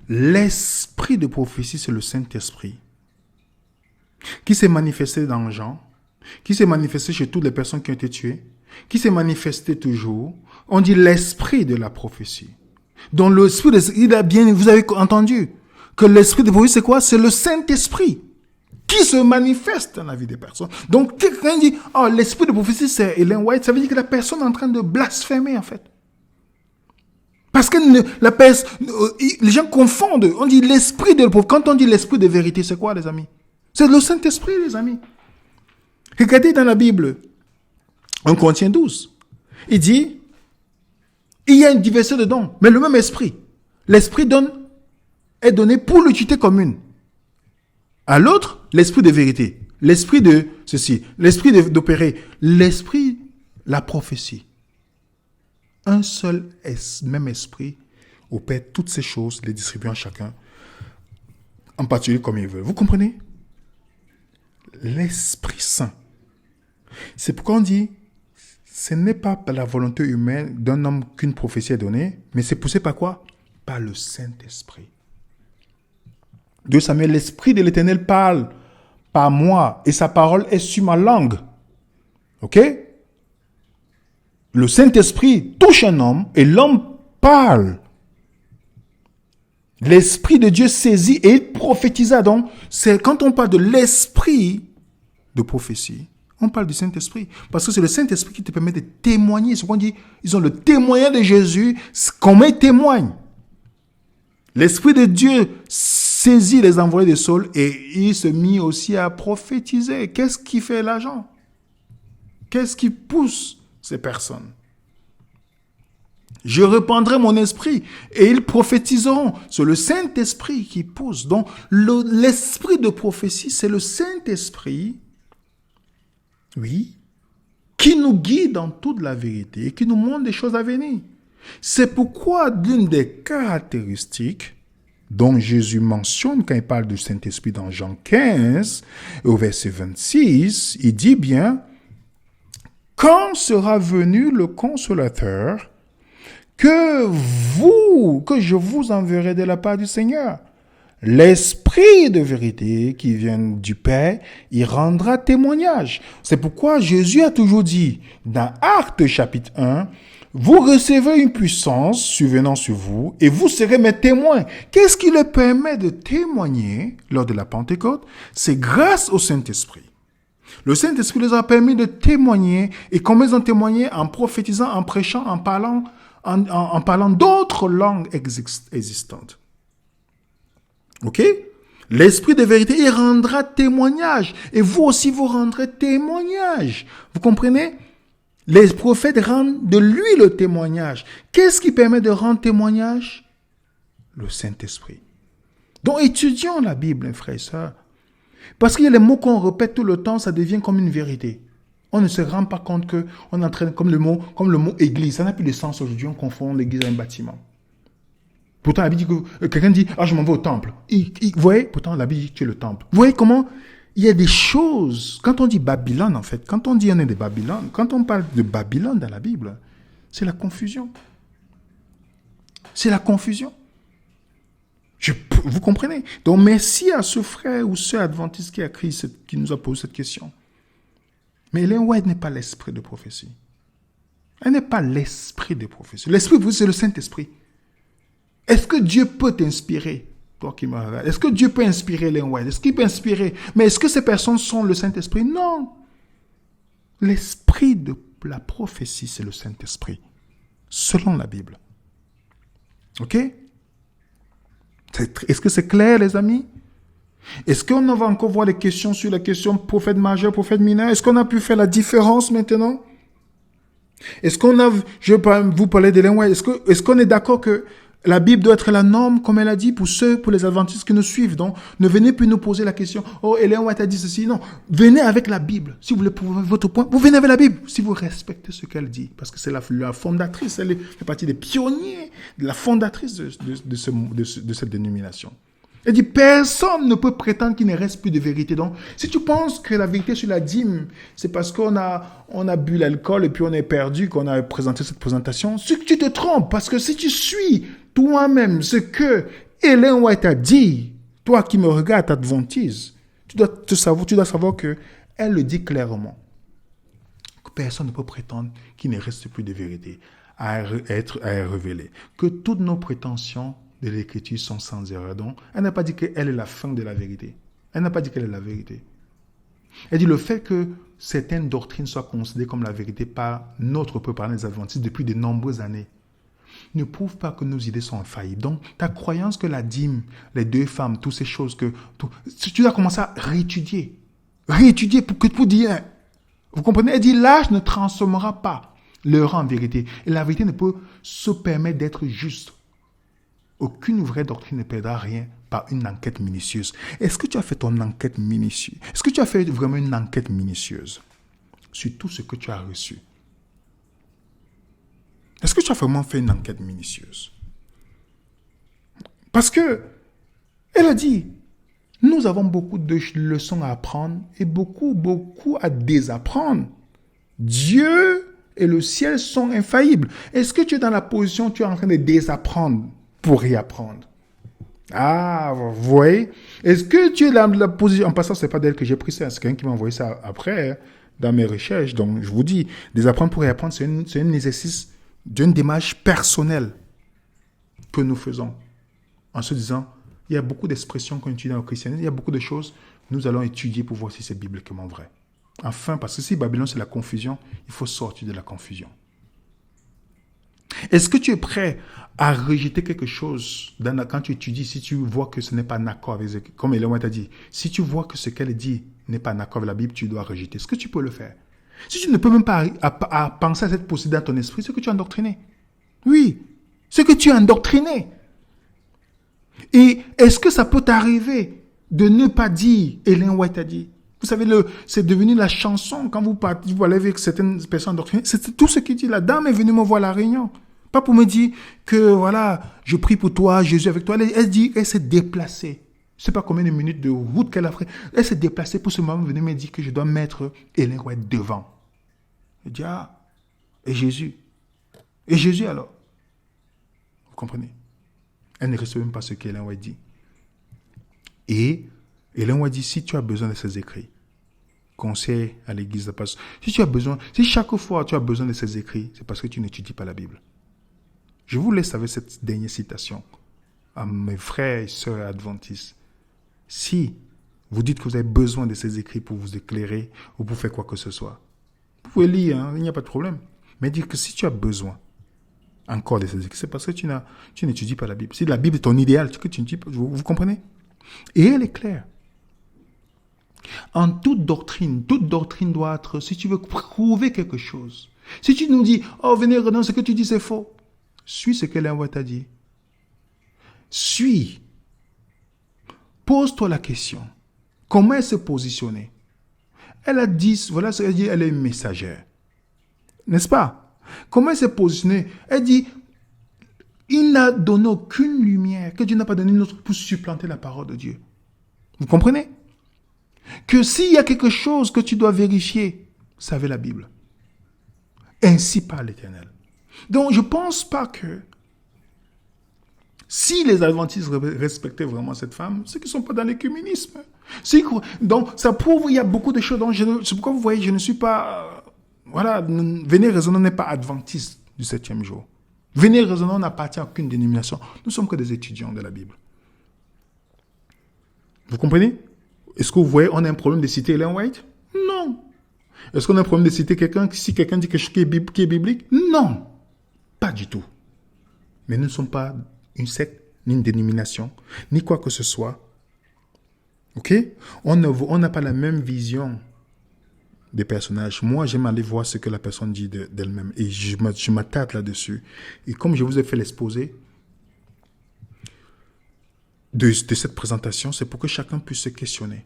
L'esprit de prophétie, c'est le Saint-Esprit qui s'est manifesté dans Jean, qui s'est manifesté chez toutes les personnes qui ont été tuées, qui s'est manifesté toujours. On dit l'esprit de la prophétie. Donc l'esprit, vous avez entendu que l'esprit de prophétie, c'est quoi? C'est le Saint-Esprit qui se manifeste dans la vie des personnes. Donc quand on dit, oh, l'esprit de prophétie, c'est Ellen White, ça veut dire que la personne est en train de blasphémer en fait. Parce que les gens confondent. On dit l'esprit de prophétie. Quand on dit l'esprit de vérité, c'est quoi, les amis? C'est le Saint-Esprit, les amis. Regardez dans la Bible, 1 Corinthiens 12. Il dit, il y a une diversité de dons, mais le même esprit. L'esprit est donné pour l'utilité commune. À l'autre, l'esprit de vérité. L'esprit de ceci. L'esprit d'opérer. L'esprit, la prophétie. Un seul même esprit opère toutes ces choses, les distribuant à chacun, en particulier comme il veut. Vous comprenez? L'Esprit Saint. C'est pourquoi on dit, ce n'est pas par la volonté humaine d'un homme qu'une prophétie est donnée, mais c'est poussé par quoi? Par le Saint-Esprit. 2 Samuel, l'Esprit de l'Éternel parle par moi, et sa parole est sur ma langue. Ok? Le Saint-Esprit touche un homme et l'homme parle. L'Esprit de Dieu saisit et il prophétisa. Donc, c'est quand on parle de l'Esprit de prophétie, on parle du Saint-Esprit. Parce que c'est le Saint-Esprit qui te permet de témoigner. C'est ce qu'on dit, ils ont le témoignage de Jésus, comment ils témoignent. L'Esprit de Dieu saisit les envoyés de Saul et il se mit aussi à prophétiser. Qu'est-ce qui fait l'agent? Qu'est-ce qui pousse ces personnes? Je répandrai mon esprit et ils prophétiseront. C'est le Saint-Esprit qui pousse. Donc, l'esprit de prophétie, c'est le Saint-Esprit, oui, qui nous guide dans toute la vérité et qui nous montre des choses à venir. C'est pourquoi l'une des caractéristiques dont Jésus mentionne quand il parle du Saint-Esprit dans Jean 15, au verset 26, il dit bien, « Quand sera venu le Consolateur, que je vous enverrai de la part du Seigneur, L'Esprit de vérité qui vient du Père, il rendra témoignage. C'est pourquoi Jésus a toujours dit dans Actes chapitre 1, vous recevez une puissance survenant sur vous et vous serez mes témoins. Qu'est-ce qui leur permet de témoigner lors de la Pentecôte? C'est grâce au Saint-Esprit. Le Saint-Esprit les a permis de témoigner. Et comment ils ont témoigné? En prophétisant, en prêchant, en parlant d'autres langues existantes. Ok? L'Esprit de vérité, il rendra témoignage. Et vous aussi, vous rendrez témoignage. Vous comprenez? Les prophètes rendent de lui le témoignage. Qu'est-ce qui permet de rendre témoignage? Le Saint-Esprit. Donc, étudions la Bible, frères et sœurs. Parce qu'il y a les mots qu'on répète tout le temps, ça devient comme une vérité. On ne se rend pas compte qu'on est en train, comme le mot église, ça n'a plus de sens aujourd'hui, on confond l'église à un bâtiment. Pourtant, la Bible dit que quelqu'un dit, je m'en vais au temple. Vous voyez, pourtant, la Bible dit que tu es le temple. Vous voyez comment il y a des choses, quand on dit Babylone, en fait, quand on dit on est de Babylone, quand on parle de Babylone dans la Bible, c'est la confusion. C'est la confusion. Vous comprenez? Donc, merci à ce frère ou sœur adventiste qui nous a posé cette question. Mais Ellen White n'est pas l'esprit de prophétie. Elle n'est pas l'esprit de prophétie. L'esprit, c'est le Saint-Esprit. Est-ce que Dieu peut t'inspirer, toi qui me regardes? Est-ce que Dieu peut inspirer Ellen White? Est-ce qu'il peut inspirer? Mais est-ce que ces personnes sont le Saint-Esprit? Non. L'esprit de la prophétie, c'est le Saint-Esprit. Selon la Bible. Ok? Est-ce que c'est clair, les amis? Est-ce qu'on va encore voir des questions sur la question prophète majeur, prophète mineur? Est-ce qu'on a pu faire la différence maintenant? Est-ce qu'on a... Je vais vous parler d'Ellen White. Est-ce qu'on est d'accord que la Bible doit être la norme, comme elle a dit, pour les adventistes qui nous suivent? Donc, ne venez plus nous poser la question, Ellen White a dit ceci. Non, venez avec la Bible. Si vous voulez prouver votre point, vous venez avec la Bible. Si vous respectez ce qu'elle dit, parce que c'est la fondatrice, elle fait partie des pionniers, de la fondatrice de cette dénomination. Elle dit, personne ne peut prétendre qu'il ne reste plus de vérité. Donc, si tu penses que la vérité sur la dîme, c'est parce qu'on a bu l'alcool et puis on est perdu, qu'on a présenté cette présentation, c'est que tu te trompes. Parce que si tu suis toi-même ce que Ellen White a dit, toi qui me regardes, adventiste, tu dois savoir que elle le dit clairement. Que personne ne peut prétendre qu'il ne reste plus de vérité à révéler. Que toutes nos prétentions de l'écriture sont sans erreur. Donc, elle n'a pas dit qu'elle est la fin de la vérité. Elle n'a pas dit qu'elle est la vérité. Elle dit le fait que certaines doctrines soient considérées comme la vérité par notre peuple, par les adventistes, depuis de nombreuses années, ne prouve pas que nos idées sont infaillibles. Donc, ta croyance que la dîme, les deux femmes, toutes ces choses, tu dois commencer à réétudier. Réétudier pour dire, vous comprenez? Elle dit, l'âge ne transformera pas l'heure en vérité. Et la vérité ne peut se permettre d'être juste. Aucune vraie doctrine ne perdra rien par une enquête minutieuse. Est-ce que tu as fait ton enquête minutieuse? Est-ce que tu as fait vraiment une enquête minutieuse sur tout ce que tu as reçu? Est-ce que tu as vraiment fait une enquête minutieuse? Parce que elle a dit, nous avons beaucoup de leçons à apprendre et beaucoup à désapprendre. Dieu et le ciel sont infaillibles. Est-ce que tu es dans la position où tu es en train de désapprendre pour réapprendre? Ah, vous voyez? Est-ce que tu es dans la position... En passant, ce n'est pas d'elle que j'ai pris ça. C'est quelqu'un qui m'a envoyé ça après, dans mes recherches. Donc, je vous dis, désapprendre pour réapprendre, c'est un exercice d'une démarche personnelle que nous faisons. En se disant, il y a beaucoup d'expressions qu'on utilise dans le christianisme, il y a beaucoup de choses, nous allons étudier pour voir si c'est bibliquement vrai. Enfin, parce que si Babylone, c'est la confusion, il faut sortir de la confusion. Est-ce que tu es prêt à rejeter quelque chose quand tu étudies, si tu vois que ce n'est pas en accord avec, comme Ellen White a dit, si tu vois que ce qu'elle dit n'est pas en accord avec la Bible, tu dois rejeter. Est-ce que tu peux le faire? Si tu ne peux même pas à penser à cette possibilité dans ton esprit, c'est que tu es endoctriné. Oui, c'est que tu es endoctriné. Et est-ce que ça peut t'arriver de ne pas dire, Ellen White a dit? Vous savez, c'est devenu la chanson. Quand vous allez avec certaines personnes endoctrinées, c'est tout ce qu'il dit. La dame est venue me voir à la réunion. Pas pour me dire que, voilà, je prie pour toi, Jésus avec toi. Elle dit, elle s'est déplacée. Je ne sais pas combien de minutes de route qu'elle a fait. Elle s'est déplacée pour ce moment venir me dire que je dois mettre Ellen White devant. Je dis, et Jésus? Et Jésus alors? Vous comprenez? Elle ne recevait même pas ce qu'Ellen White dit. Et Ellen White dit, si tu as besoin de ces écrits, conseil à l'église de pasteur, si chaque fois tu as besoin de ces écrits, c'est parce que tu n'étudies pas la Bible. Je vous laisse avec cette dernière citation à mes frères et sœurs adventistes. Si vous dites que vous avez besoin de ces écrits pour vous éclairer ou pour faire quoi que ce soit, vous pouvez lire, hein, il n'y a pas de problème. Mais dire que si tu as besoin encore de ces écrits, c'est parce que tu n'étudies pas la Bible. Si la Bible est ton idéal, que tu n'étudies pas, vous comprenez? Et elle est claire. En toute doctrine doit être, si tu veux prouver quelque chose, si tu nous dis, oh venez, non, ce que tu dis c'est faux, suis ce que Ellen White t'a dit. Suis. Pose-toi la question. Comment elle s'est positionnée? Elle a dit, voilà ce qu'elle dit, elle est une messagère. N'est-ce pas? Comment elle s'est positionnée? Elle dit, il n'a donné aucune lumière, que Dieu n'a pas donné une autre pour supplanter la parole de Dieu. Vous comprenez? Que s'il y a quelque chose que tu dois vérifier, c'est avec la Bible. Ainsi parle l'Éternel. Donc, je ne pense pas que si les adventistes respectaient vraiment cette femme, c'est qu'ils ne sont pas dans l'écuménisme. Donc, ça prouve qu'il y a beaucoup de choses. C'est pourquoi vous voyez, je ne suis pas... voilà, venez raisonner, on n'est pas adventiste du 7e jour. Venez raisonner, on n'appartient à aucune dénomination. Nous ne sommes que des étudiants de la Bible. Vous comprenez? Est-ce que vous voyez, on a un problème de citer Ellen White? Non. Est-ce qu'on a un problème de citer quelqu'un, si quelqu'un dit quelque chose qui est biblique? Non. Pas du tout. Mais nous ne sommes pas une secte, ni une dénomination, ni quoi que ce soit. Ok? On n'a pas la même vision des personnages. Moi, j'aime aller voir ce que la personne dit d'elle-même. Et je m'attarde là-dessus. Et comme je vous ai fait l'exposé de cette présentation, c'est pour que chacun puisse se questionner.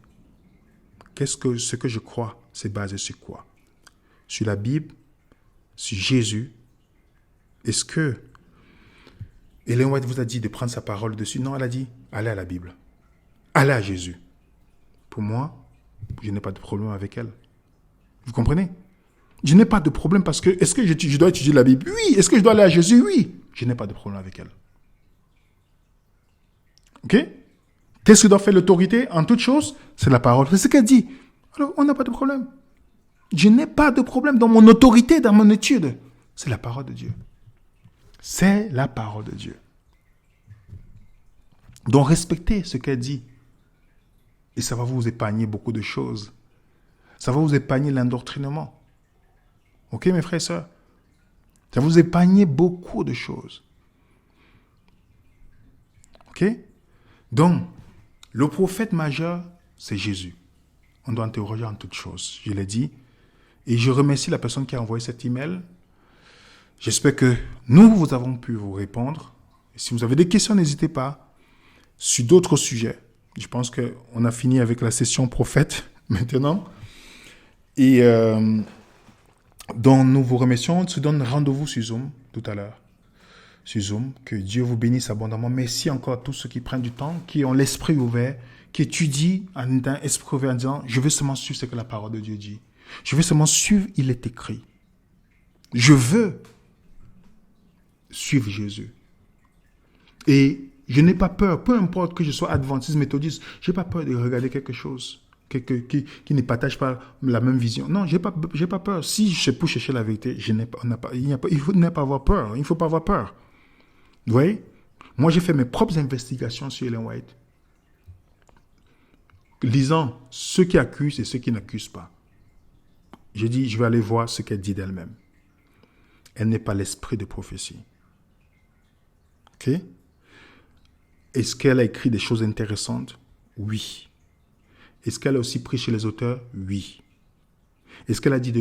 Ce que je crois, c'est basé sur quoi? Sur la Bible? Sur Jésus? Est-ce que Ellen White vous a dit de prendre sa parole dessus? Non, elle a dit, allez à la Bible. Allez à Jésus. Pour moi, je n'ai pas de problème avec elle. Vous comprenez? Je n'ai pas de problème parce que, est-ce que je dois étudier la Bible? Oui. Est-ce que je dois aller à Jésus? Oui. Je n'ai pas de problème avec elle. Ok? Qu'est-ce que doit faire l'autorité en toute chose? C'est la parole. C'est ce qu'elle dit. Alors, on n'a pas de problème. Je n'ai pas de problème dans mon autorité, dans mon étude. C'est la parole de Dieu. C'est la parole de Dieu. Donc, respectez ce qu'elle dit. Et ça va vous épargner beaucoup de choses. Ça va vous épargner l'endoctrinement. Ok, mes frères et sœurs? Ça va vous épargner beaucoup de choses. Ok? Donc, le prophète majeur, c'est Jésus. On doit interroger en toutes choses. Je l'ai dit. Et je remercie la personne qui a envoyé cet email. J'espère que nous avons pu vous répondre. Et si vous avez des questions, n'hésitez pas. Sur d'autres sujets. Je pense qu'on a fini avec la session prophète maintenant. Et donc, nous vous remercions. On se donne rendez-vous sur Zoom tout à l'heure. Sur Zoom. Que Dieu vous bénisse abondamment. Merci encore à tous ceux qui prennent du temps, qui ont l'esprit ouvert, qui étudient en étant esprit ouvert en disant, je veux seulement suivre ce que la parole de Dieu dit. Je veux seulement suivre, il est écrit. Je veux suivre Jésus. Et je n'ai pas peur, peu importe que je sois adventiste, méthodiste, je n'ai pas peur de regarder quelque chose qui ne partage pas la même vision. Non, j'ai pas peur. Si je peux chercher la vérité, il faut pas avoir peur. Il ne faut pas avoir peur. Vous voyez? Moi, j'ai fait mes propres investigations sur Ellen White. Lisant ceux qui accusent et ceux qui n'accusent pas. J'ai dit, je vais aller voir ce qu'elle dit d'elle-même. Elle n'est pas l'esprit de prophétie. Ok? Est-ce qu'elle a écrit des choses intéressantes? Oui. Est-ce qu'elle a aussi pris chez les auteurs? Oui. Est-ce qu'elle a dit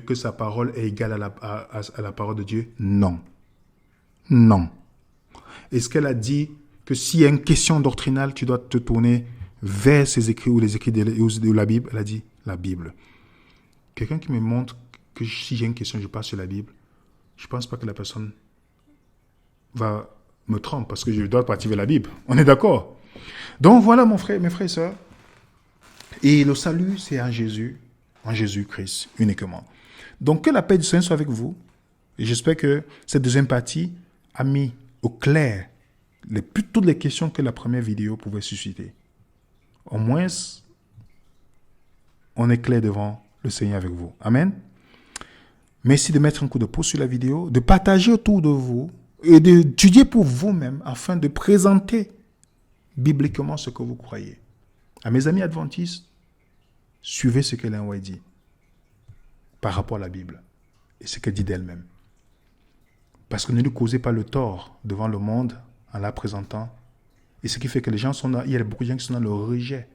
que sa parole est égale à la parole de Dieu? Non. Non. Est-ce qu'elle a dit que s'il y a une question doctrinale, tu dois te tourner vers ses écrits ou les écrits de la Bible? Elle a dit la Bible. Quelqu'un qui me montre que si j'ai une question, je passe sur la Bible, je ne pense pas que la personne va me tromper parce que je dois partir vers la Bible. On est d'accord? Donc voilà mes frères et sœurs. Et le salut, c'est en Jésus-Christ uniquement. Donc que la paix du Seigneur soit avec vous. Et j'espère que cette deuxième partie a mis au clair toutes les questions que la première vidéo pouvait susciter. au moins, on est clair devant le Seigneur avec vous. Amen. Merci de mettre un coup de pouce sur la vidéo, de partager autour de vous et d'étudier pour vous-même afin de présenter bibliquement ce que vous croyez. À mes amis adventistes, suivez ce que Ellen White dit par rapport à la Bible et ce qu'elle dit d'elle-même. Parce que ne lui causez pas le tort devant le monde en la présentant. Et ce qui fait que les gens sont il y a beaucoup de gens qui sont dans le rejet,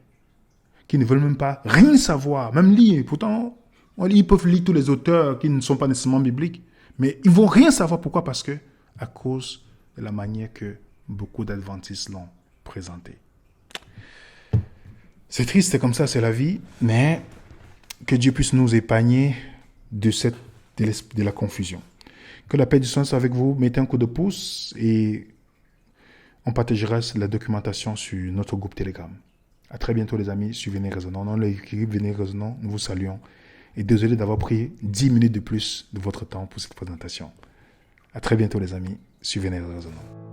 qui ne veulent même pas rien savoir, même lire. Pourtant, ils peuvent lire tous les auteurs qui ne sont pas nécessairement bibliques, mais ils ne vont rien savoir. Pourquoi? Parce que à cause de la manière que beaucoup d'adventistes l'ont présenté. C'est triste, c'est comme ça, c'est la vie, mais que Dieu puisse nous épargner de la confusion. Que la paix du Seigneur soit avec vous. Mettez un coup de pouce et on partagera la documentation sur notre groupe Telegram. À très bientôt les amis, sur Venez Raisonnons. Dans l'équipe Venez Raisonnons, nous vous saluons. Et désolé d'avoir pris 10 minutes de plus de votre temps pour cette présentation. À très bientôt les amis, sur Venez Raisonnons.